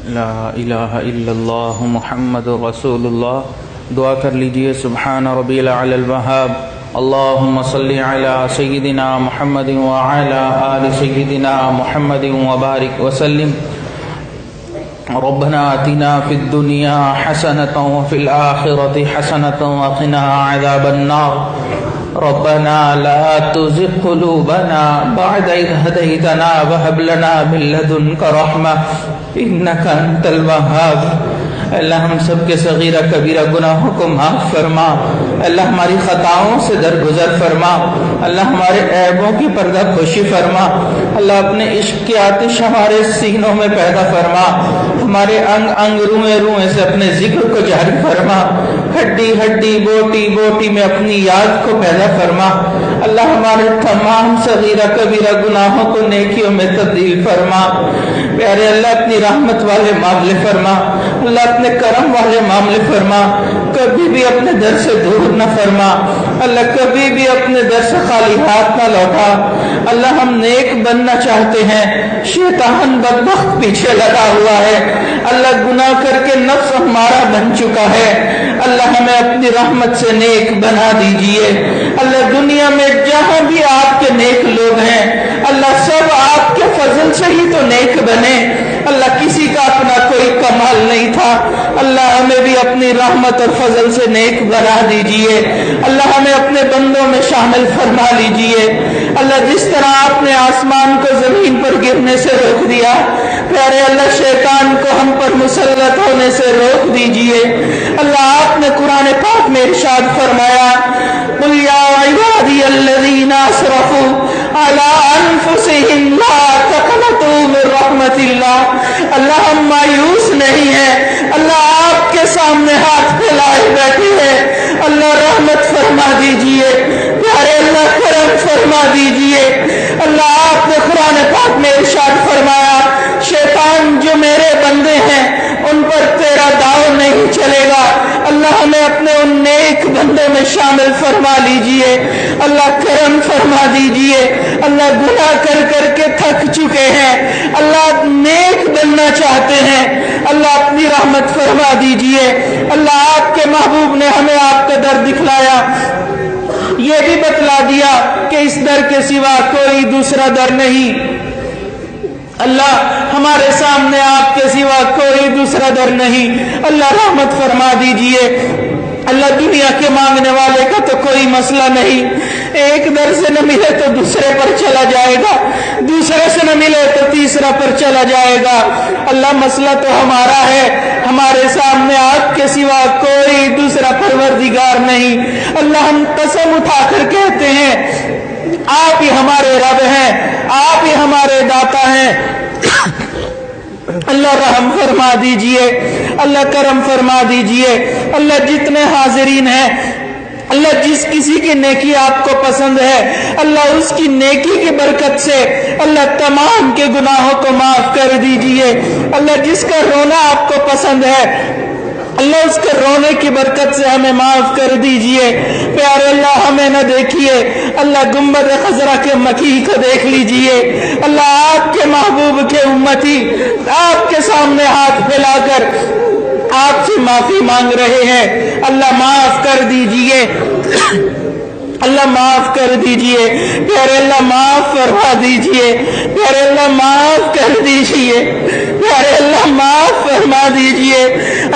لا الہ الا اللہ محمد رسول اللہ. دعا کر لیجئے. سبحان ربی الاعلی الوہاب. اللہم صلی علی سیدنا محمد وعلی آل سیدنا محمد وبارک وسلم. ربنا آتنا فی الدنیا حسنة وفی الآخرة حسنة وقنا عذاب النار. ربنا لا تزغ قلوبنا بعد إذ هديتنا وهب لنا من لدنك رحمة إنك أنت الوهاب. اللہ ہم سب کے صغیرہ کبیرہ گناہوں کو معاف فرما. اللہ ہماری خطاؤں سے درگزر فرما. اللہ ہمارے عیبوں کی پردہ پوشی فرما. اللہ اپنے عشق کی آتش ہمارے سینوں میں پیدا فرما. ہمارے انگ انگ روئیں روئیں سے اپنے ذکر کو جاری فرما. ہڈی ہڈی بوٹی بوٹی میں اپنی یاد کو پیدا فرما. اللہ ہمارے تمام صغیرہ کبیرہ گناہوں کو نیکیوں میں تبدیل فرما. پیارے اللہ اپنی رحمت والے معاملے فرما. اللہ اپنے کرم والے معاملے فرما. کبھی بھی اپنے در سے دور نہ فرما. اللہ کبھی بھی اپنے در سے خالی ہاتھ نہ لوٹا. اللہ ہم نیک بننا چاہتے ہیں, شیطان بدبخت پیچھے لگا ہوا ہے. اللہ گناہ کر کے نفس ہمارا بن چکا ہے. اللہ ہمیں اپنی رحمت سے نیک بنا دیجئے. اللہ دنیا میں جہاں بھی آپ کے نیک لوگ ہیں اللہ سب آپ کے فضل سے ہی تو نیک بنے. اللہ کسی کا اپنا کوئی کمال نہیں تھا. اللہ ہمیں بھی اپنی رحمت اور فضل سے نیک بنا دیجئے. اللہ ہمیں اپنے بندوں میں شامل فرما لیجئے. اللہ جس طرح آپ نے آسمان کو زمین پر گرنے سے روک دیا, پیارے اللہ شیطان کو ہم پر مسلط ہونے سے روک دیجئے. اللہ آپ نے قرآن پاک میں ارشاد فرمایا, قل یا عبادی الذین اسرفوا علی انفسہم لا تقنطوا من رحمت اللہ. اللہ ہم مایوس نہیں ہیں. اللہ آپ کے سامنے ہاتھ پھیلائے بیٹھے ہیں. اللہ رحمت فرما دیجئے. پیارے اللہ کرم فرما دیجئے. اللہ آپ نے قرآن پاک میں ارشاد فرمایا, شیطان جو میرے بندے ہیں ان پر تیرا داؤ نہیں چلے گا. اللہ ہمیں اپنے ان نیک بندوں میں شامل فرما لیجئے. اللہ کرم فرما دیجئے. اللہ گناہ کر کر کے تھک چکے ہیں, اللہ نیک بننا چاہتے ہیں. اللہ اپنی رحمت فرما دیجئے. اللہ آپ کے محبوب نے ہمیں آپ کا در دکھلایا, یہ بھی بتلا دیا کہ اس در کے سوا کوئی دوسرا در نہیں. اللہ ہمارے سامنے آپ کے سوا کوئی دوسرا در نہیں. اللہ رحمت فرما دیجئے. اللہ دنیا کے مانگنے والے کا تو کوئی مسئلہ نہیں, ایک در سے نہ ملے تو دوسرے پر چلا جائے گا, دوسرے سے نہ ملے تو تیسرا پر چلا جائے گا. اللہ مسئلہ تو ہمارا ہے, ہمارے سامنے آپ کے سوا کوئی دوسرا پروردگار نہیں. اللہ ہم قسم اٹھا کر کہتے ہیں آپ ہی ہمارے رب ہیں, آپ ہی ہمارے داتا ہیں. اللہ رحم فرما دیجئے. اللہ کرم فرما دیجئے. اللہ جتنے حاضرین ہیں, اللہ جس کسی کی نیکی آپ کو پسند ہے اللہ اس کی نیکی کی برکت سے اللہ تمام کے گناہوں کو معاف کر دیجئے. اللہ جس کا رونا آپ کو پسند ہے اللہ اس کے رونے کی برکت سے ہمیں معاف کر دیجئے. پیارے اللہ ہمیں نہ دیکھیے, اللہ گنبد خضرا کے مکی کو دیکھ لیجئے. اللہ آپ کے محبوب کے امتی آپ کے سامنے ہاتھ پھیلا کر آپ سے معافی مانگ رہے ہیں. اللہ معاف کر دیجئے. اللہ معاف کر دیجئے. پیارے اللہ معاف فرما دیجئے. پیارے اللہ معاف کر دیجئے. پیارے اللہ معاف فرما دیجئے.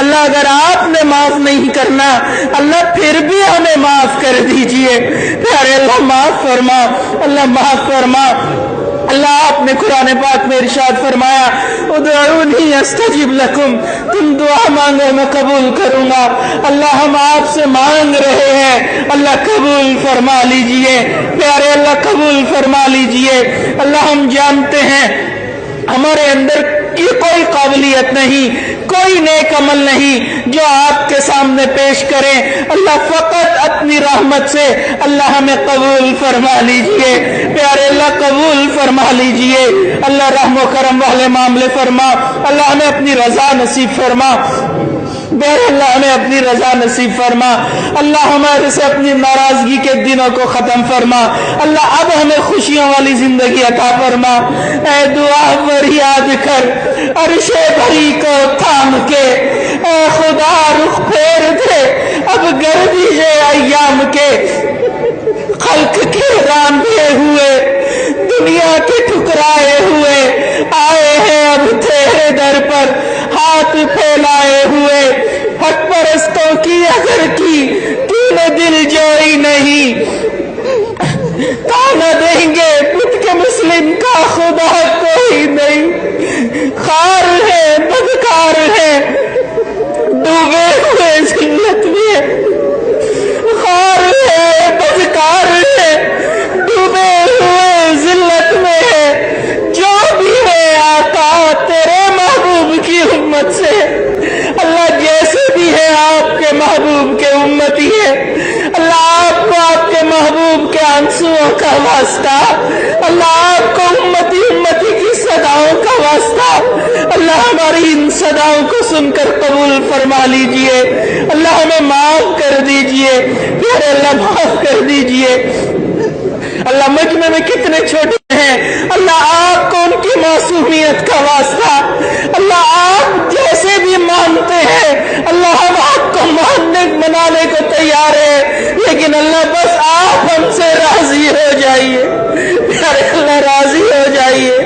اللہ اگر آپ نے معاف نہیں کرنا اللہ پھر بھی ہمیں معاف کر دیجئے. پیارے اللہ معاف فرما. اللہ معاف فرما. اللہ آپ نے قرآن پاک میں ارشاد فرمایا, ادعونی استجب لکم, تم دعا مانگو میں قبول کروں گا. اللہ ہم آپ سے مانگ رہے ہیں, اللہ قبول فرما لیجئے. پیارے اللہ قبول فرما لیجئے. اللہ ہم جانتے ہیں ہمارے اندر کی کوئی قابلیت نہیں, کوئی نیک عمل نہیں جو آپ کے سامنے پیش کریں اللہ فقط اپنی رحمت سے اللہ ہمیں قبول فرما لیجئے پیارے اللہ قبول فرما لیجئے اللہ رحم و کرم والے معاملے فرما اللہ ہمیں اپنی رضا نصیب فرما بہر اللہ ہمیں اپنی رضا نصیب فرما اللہ ہمارے سے اپنی ناراضگی کے دنوں کو ختم فرما اللہ اب ہمیں خوشیوں والی زندگی عطا فرما اے دعا پر یاد کر عرش بھری کو تھام کے اے خدا رخ پھیر دے اب گردش ایام کے خلق کے راندے ہوئے دنیا کے ٹھکرائے ہوئے آئے ہیں اب تیرے در پر ہاتھ پھیلائے ہوئے حق پرستوں کی اگر کی نے دل جوئی نہیں تانا دیں گے پت کے مسلم کا خدا کوئی نہیں خار ہے بدکار ہے ڈوبے ہوئے ذلت میں خار ہے بدکار ہے ڈوبے ہوئے ذلت میں ہے جو بھی ہے آقا تیرے محبوب کی امت سے اللہ جیسے بھی ہے آپ کے محبوب کے امتی ہے اللہ آپ کو آپ کے محبوب کے آنسوؤں کا واسطہ اللہ آپ کو امتی کی صداؤں کا واسطہ اللہ ہماری ان صداؤں کو سن کر قبول فرما لیجئے اللہ ہمیں معاف کر دیجئے پیارے اللہ معاف کر دیجئے اللہ مجمع میں کتنے چھوٹے ہیں اللہ آپ کو ان کی معصومیت کا واسطہ اللہ آپ جیسے بھی مانتے ہیں اللہ ہم آپ کو منانے کو تیار ہے لیکن اللہ بس آپ ہم سے راضی ہو جائیے پیارے اللہ راضی ہو جائیے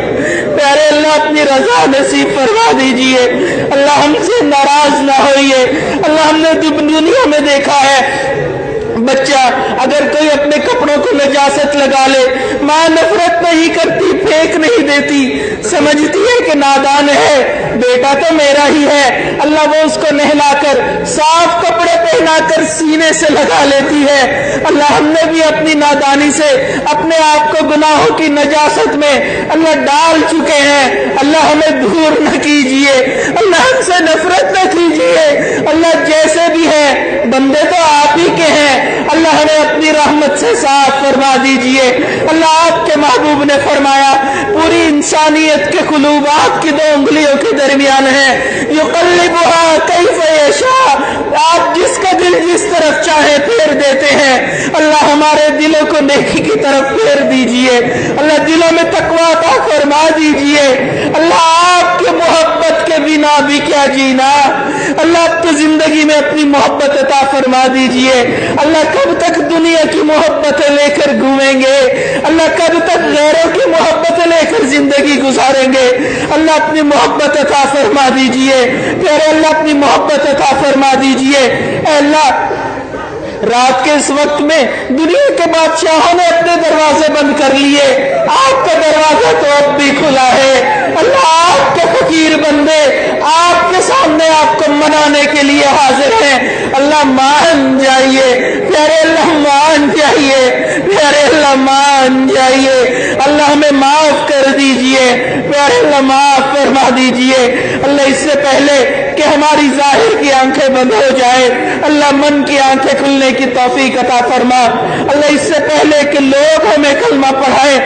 پیارے اللہ اپنی رضا نصیب فرما دیجئے اللہ ہم سے ناراض نہ ہوئیے اللہ ہم نے دنیا میں دیکھا ہے بچہ اگر کوئی اپنے کپڑوں کو نجاست لگا لے ماں نفرت نہیں کرتی پھینک نہیں دیتی سمجھتی ہے کہ نادان ہے بیٹا تو میرا ہی ہے اللہ وہ اس کو نہلا کر صاف کپڑے پہنا کر سینے سے لگا لیتی ہے اللہ ہم نے بھی اپنی نادانی سے اپنے آپ کو گناہوں کی نجاست میں اللہ ڈال چکے ہیں اللہ ہمیں دور نہ کیجیے اللہ ہم سے نفرت نہ کیجیے اللہ جیسے بھی ہے بندے تو آپ ہی کے ہیں اللہ ہمیں اپنی رحمت سے صاف فرما دیجئے اللہ آپ کے محبوب نے فرمایا پوری انسانیت کے قلوب آپ کی 2 انگلیوں کے درمیان ہیں یقلبها کیف یشاء آپ جس کا دل جس طرف چاہے پھیر دیتے ہیں اللہ ہمارے دلوں کو نیکی کی طرف پھیر دیجئے اللہ دلوں میں تقویٰ عطا فرما دیجئے اللہ آپ کے محبت کے بنا بھی کیا جینا اللہ اب تو زندگی میں اپنی محبت عطا فرما دیجئے اللہ کب تک دنیا کی محبتیں لے کر گھومیں گے اللہ کب تک غیروں کی محبتیں لے کر زندگی گزاریں گے اللہ اپنی محبت عطا فرما دیجئے پیارے اللہ اپنی محبت عطا فرما دیجئے اے اللہ رات کے اس وقت میں دنیا کے بادشاہوں نے اپنے دروازے بند کر لیے آپ کا دروازہ تو اب بھی کھلا ہے اللہ آپ کے فقیر بندے آپ کے سامنے آپ کو منانے کے لیے حاضر ہیں اللہ مان جائیے پیارے اللہ مان جائیے پیارے اللہ مان جائیے اللہ ہمیں معاف کر دیجئے پیارے اللہ معاف فرما دیجئے اللہ اس سے پہلے کہ ہماری ظاہر کی آنکھیں بند ہو جائے اللہ من کی آنکھیں کھلنے کی توفیق عطا فرما اللہ اس سے پہلے کہ لوگ ہمیں کلمہ پڑھائیں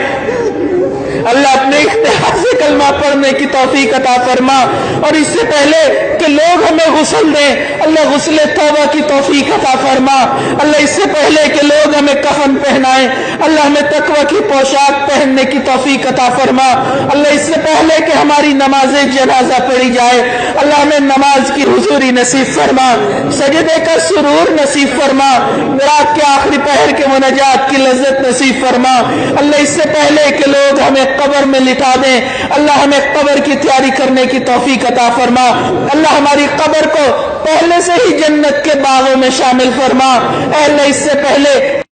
اللہ اپنے اختیار سے کلمہ پڑھنے کی توفیق عطا فرما اور اس سے پہلے کہ لوگ ہمیں غسل دیں اللہ غسل توبہ کی توفیق عطا فرما اللہ اس سے پہلے کہ لوگ ہمیں کفن پہنائیں اللہ ہمیں تقوی کی پوشاک پہننے کی توفیق عطا فرما اللہ اس سے پہلے کہ ہماری نماز جنازہ پڑھی جائے اللہ ہمیں نماز کی حضوری نصیب فرما سجدے کا سرور نصیب فرما رات کے آخری پہر کے مناجات کی لذت نصیب فرما اللہ اس سے پہلے کہ لوگ ہمیں قبر میں لٹا دیں اللہ ہمیں قبر کی تیاری کرنے کی توفیق عطا فرما اللہ ہماری قبر کو پہلے سے ہی جنت کے باغوں میں شامل فرما اے اللہ اس سے پہلے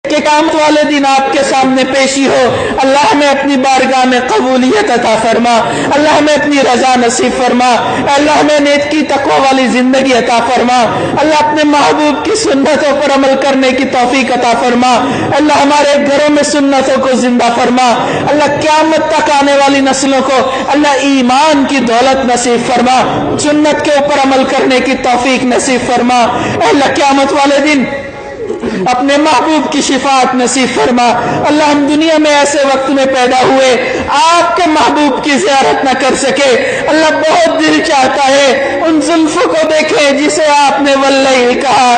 کہ قیامت والے دن آپ کے سامنے پیشی ہو۔ اللہ ہمیں اپنی بارگاہ میں قبولیت عطا فرما، اللہ ہمیں اپنی رضا نصیب فرما، اللہ ہمیں نیکی تقوی والی زندگی عطا فرما، اللہ اپنے محبوب کی سنتوں پر عمل کرنے کی توفیق عطا فرما، اللہ ہمارے گھروں میں سنتوں کو زندہ فرما، اللہ قیامت تک آنے والی نسلوں کو اللہ ایمان کی دولت نصیب فرما، سنت کے اوپر عمل کرنے کی توفیق نصیب فرما۔ اللہ قیامت والے دن اپنے محبوب کی شفاعت نصیب فرما۔ اللہ ہم دنیا میں ایسے وقت میں پیدا ہوئے آپ کے محبوب کی زیارت نہ کر سکے، اللہ بہت دل چاہتا ہے ان زلفوں کو دیکھیں جسے آپ نے واللیل کہا،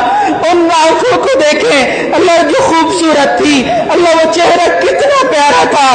ان آنکھوں کو دیکھیں اللہ جو خوبصورت تھی، اللہ وہ چہرہ کتنا پیارا تھا،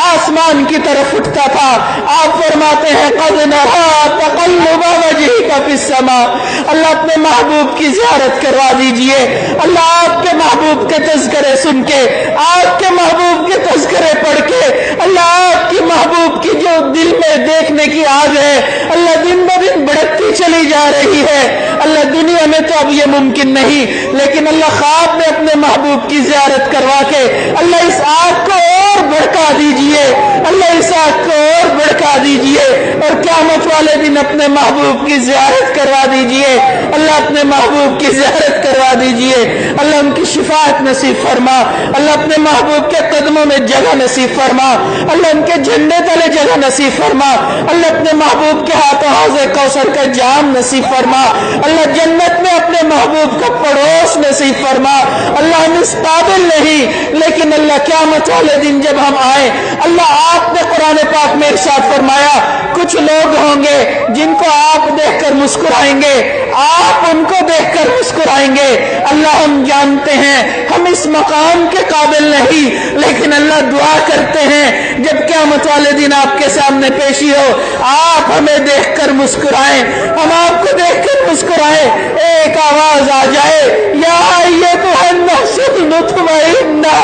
آسمان کی طرف اٹھتا تھا۔ آپ فرماتے ہیں قد نرى تقلب وجهك في السماء، اللہ اپنے محبوب کی زیارت کروا دیجئے۔ اللہ آپ کے محبوب کے تذکرے سن کے، آپ کے محبوب کے تذکرے پڑھ کے، اللہ آپ کی محبوب کی جو دل میں دیکھنے کی آگ ہے اللہ دن بدن بڑھتی چلی جا رہی ہے۔ اللہ دنیا میں تو اب یہ ممکن نہیں، لیکن اللہ خواب میں اپنے محبوب کی زیارت کروا کے اللہ اس آگ کو اور بڑھکا دیجئے، اللہ اس آگ کو اور بڑھکا دیجئے، اور قیامت والے دن اپنے محبوب کی زیارت کروا دیجئے، اللہ اپنے محبوب کی زیارت کروا دیجئے، اللہ ان کی شفاعت نصیب فرما، اللہ اپنے محبوب کے قدموں میں جگہ نصیب فرما، اللہ ان کے جھنڈے تلے جگہ نصیب فرما، اللہ اپنے محبوب کے ہاتھوں حوض کوثر کا جام نصیب فرما، اللہ جنت میں اپنے محبوب کا پڑوس نصیب فرما۔ اللہ ہم اس قابل نہیں، لیکن اللہ قیامت والے دن جب ہم آئے، اللہ آپ نے قرآن پاک میں ارشاد فرمایا کچھ لوگ ہوں گے جن کو آپ دیکھ کر مسکرائیں گے، آپ ان کو دیکھ کر مسکرائیں گے۔ اللہ ہم جانتے ہیں ہم اس مقام کے قابل نہیں، لیکن اللہ دعا کرتے ہیں جب قیامت والے دن آپ کے سامنے پیشی ہو آپ ہمیں دیکھ کر مسکرائیں، ہم آپ کو دیکھ کر مسکرائیں، ایک آواز آ جائے یا ایتھا النفس المطمئنہ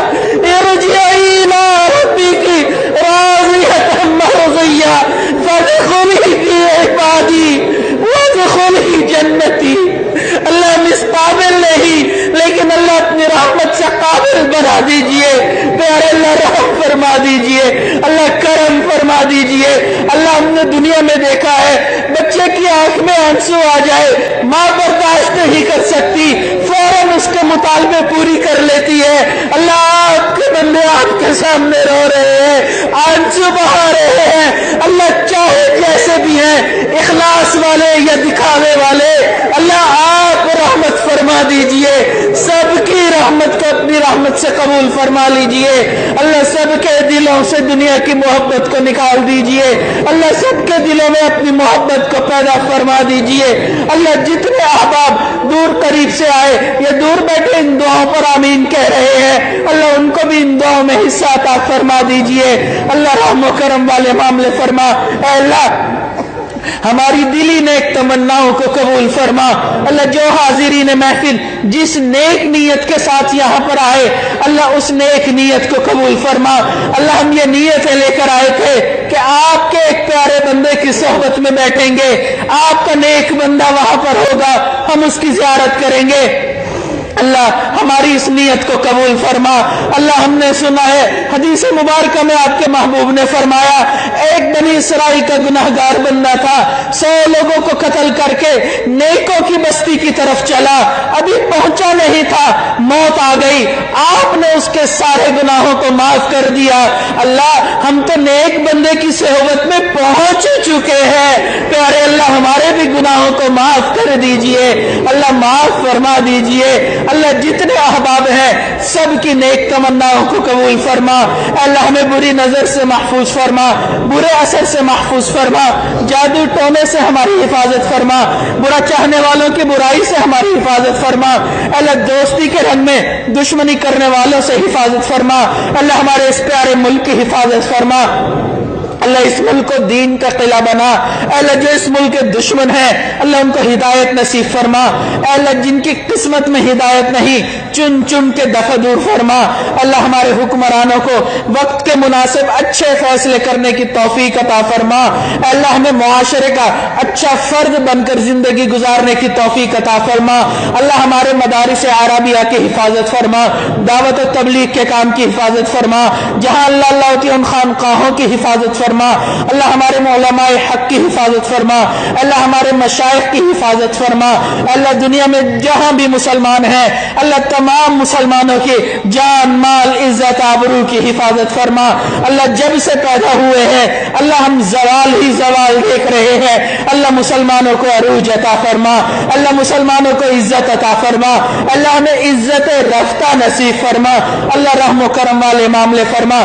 ارجعی الی ربک راضیۃ مرضیہ فادخلی فی عبادی وادخلی جنتی۔ اللہ ہم اس قابل نہیں، لیکن اللہ اپنی رحمت سے قابل بنا دیجئے، پیارے اللہ رحم فرما دیجئے، اللہ کرم فرما دیجئے۔ اللہ ہم نے دنیا میں دیکھا ہے بچے کی آنکھ میں آنسو آ جائے، ماں برداشت نہیں کر سکتی، فوراً اس کے مطالبے پوری کر لیتی ہے۔ اللہ آپ کے بندے آپ کے سامنے رو رہے ہیں، آنسو بہا رہے ہیں، اللہ چاہے جیسے بھی ہیں، اخلاص والے یا دکھاوے والے، اللہ آپ رحمت فرما دیجئے، سب کی رحمت کو اپنی رحمت سے قبول فرما لیجئے۔ اللہ سب کے دلوں سے دنیا کی محبت کو نکال دیجئے، اللہ سب کے دلوں میں اپنی محبت کو پیدا فرما دیجئے۔ اللہ جتنے احباب دور قریب سے آئے یا دور بیٹھے ان دعاؤں پر آمین کہہ رہے ہیں، اللہ ان کو بھی ان دعاؤں میں حصہ عطا فرما دیجئے۔ اللہ رحم و کرم والے معاملے فرما، اے اللہ ہماری دلی نیک تمناؤں کو قبول فرما۔ اللہ جو حاضرین محفل جس نیک نیت کے ساتھ یہاں پر آئے اللہ اس نیک نیت کو قبول فرما۔ اللہ ہم یہ نیتیں لے کر آئے تھے کہ آپ کے ایک پیارے بندے کی صحبت میں بیٹھیں گے، آپ کا نیک بندہ وہاں پر ہوگا، ہم اس کی زیارت کریں گے۔ اللہ ہماری اس نیت کو قبول فرما۔ اللہ ہم نے سنا ہے حدیث مبارکہ میں آپ کے محبوب نے فرمایا ایک بنی اسرائیل کا گناہگار بندہ تھا، 100 لوگوں کو قتل کر کے نیکوں کی بستی کی طرف چلا، ابھی پہنچا نہیں تھا موت آ گئی، آپ نے اس کے سارے گناہوں کو معاف کر دیا۔ اللہ ہم تو نیک بندے کی صحبت میں پہنچ چکے ہیں، پیارے اللہ ہمارے بھی گناہوں کو معاف کر دیجئے، اللہ معاف فرما دیجئے۔ اللہ جتنے احباب ہیں سب کی نیک تمناؤں کو قبول فرما۔ اللہ ہمیں بری نظر سے محفوظ فرما، برے اثر سے محفوظ فرما، جادو ٹونے سے ہماری حفاظت فرما، برا چاہنے والوں کی برائی سے ہماری حفاظت فرما۔ اللہ دوستی کے رنگ میں دشمنی کرنے والوں سے حفاظت فرما۔ اللہ ہمارے اس پیارے ملک کی حفاظت فرما۔ اللہ اس ملک کو دین کا قلعہ بنا. اے اللہ جو اس ملک کے دشمن ہیں اللہ ان کو ہدایت نصیب فرما. اے اللہ جن کی قسمت میں ہدایت نہیں چن چن کے دفع دور فرما. اللہ ہمارے حکمرانوں کو وقت کے مناسب اچھے فیصلے کرنے کی توفیق عطا فرما. اے اللہ ہمیں معاشرے کا اچھا فرد بن کر زندگی گزارنے کی توفیق عطا فرما. اللہ ہمارے مدارس عربیہ کی حفاظت فرما, دعوت و تبلیغ کے کام کی حفاظت فرما, جہاں اللہ اللہ ہوتی ہے ان خانقاہوں کی حفاظت فرما. اللہ ہمارے علماء حق کی حفاظت فرما. اللہ ہمارے مشائخ کی حفاظت فرما. اللہ دنیا میں جہاں بھی مسلمان ہیں اللہ تمام مسلمانوں کی جان مال عزت آبرو کی حفاظت فرما. اللہ جب سے پیدا ہوئے ہیں اللہ ہم زوال ہی زوال دیکھ رہے ہیں. اللہ مسلمانوں کو عروج عطا فرما. اللہ مسلمانوں کو عزت عطا فرما. اللہ ہمیں عزت رفتہ نصیب فرما. اللہ رحم و کرم والے معاملے فرما.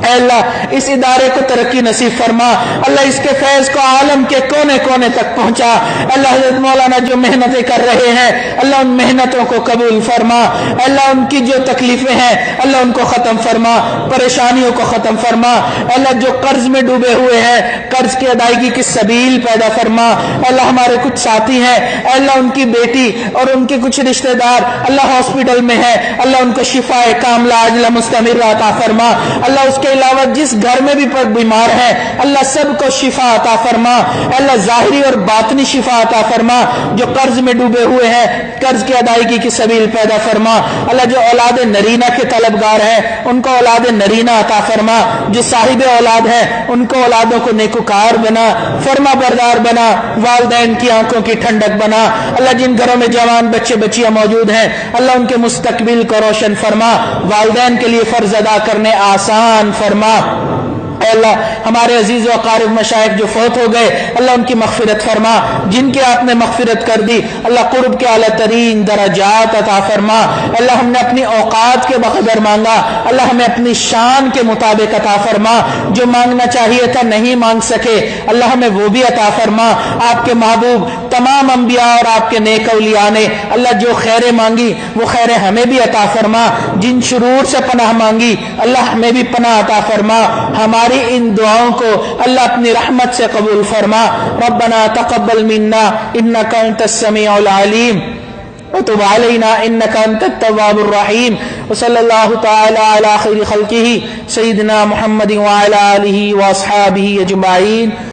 اے اللہ اس ادارے کو ترقی نصیب فرما. اللہ اس کے فیض کو عالم کے کونے کونے تک پہنچا. اللہ حضرت مولانا جو محنتیں کر رہے ہیں اللہ ان محنتوں کو قبول فرما. اللہ ان کی جو تکلیفیں ہیں اللہ ان کو ختم فرما, پریشانیوں کو ختم فرما. اللہ جو قرض میں ڈوبے ہوئے ہیں قرض کی ادائیگی کی سبیل پیدا فرما. اللہ ہمارے کچھ ساتھی ہیں اللہ ان کی بیٹی اور ان کے کچھ رشتہ دار اللہ ہاسپٹل میں ہے اللہ ان کو شفا کاملہ عاجلہ مستمر عطا فرما. اللہ اس کے علاوہ جس گھر میں بھی بیمار ہے اللہ سب کو شفا عطا فرما. اللہ ظاہری اور باطنی شفا عطا فرما. جو قرض میں ڈوبے ہوئے ہیں قرض کی ادائیگی کی سبیل پیدا فرما. اللہ جو اولاد نرینہ کے طلبگار ہیں ان کو اولاد نرینہ عطا فرما. جو صاحب اولاد ہیں ان کو اولادوں کو نیکوکار بنا, فرما بردار بنا, والدین کی آنکھوں کی ٹھنڈک بنا. اللہ جن گھروں میں جوان بچے بچیاں موجود ہیں اللہ ان کے مستقبل کو روشن فرما. والدین کے لیے فرض ادا کرنے آسان فرما. اے اللہ ہمارے عزیز و اقارب مشائخ جو فوت ہو گئے اللہ ان کی مغفرت فرما. جن کی آپ نے مغفرت کر دی اللہ قرب کے اعلیٰ ترین درجات عطا فرما. اللہ ہم نے اپنی اوقات کے بقدر مانگا اللہ ہمیں اپنی شان کے مطابق عطا فرما. جو مانگنا چاہیے تھا نہیں مانگ سکے اللہ ہمیں وہ بھی عطا فرما. آپ کے محبوب تمام انبیاء اور آپ کے نیک اولیاء نے اللہ جو خیریں مانگی وہ خیریں ہمیں بھی عطا فرما. جن شرور سے پناہ مانگی اللہ ہمیں بھی پناہ عطا فرما. ہماری ان دعاؤں کو اللہ اپنی رحمت سے قبول فرما. ربنا تقبل منا انك انت السميع العليم وتب علينا انك انت التواب الرحيم. وصلى الله تعالى على خير خلقه سيدنا محمد وعلى اله واصحابه اجمعين.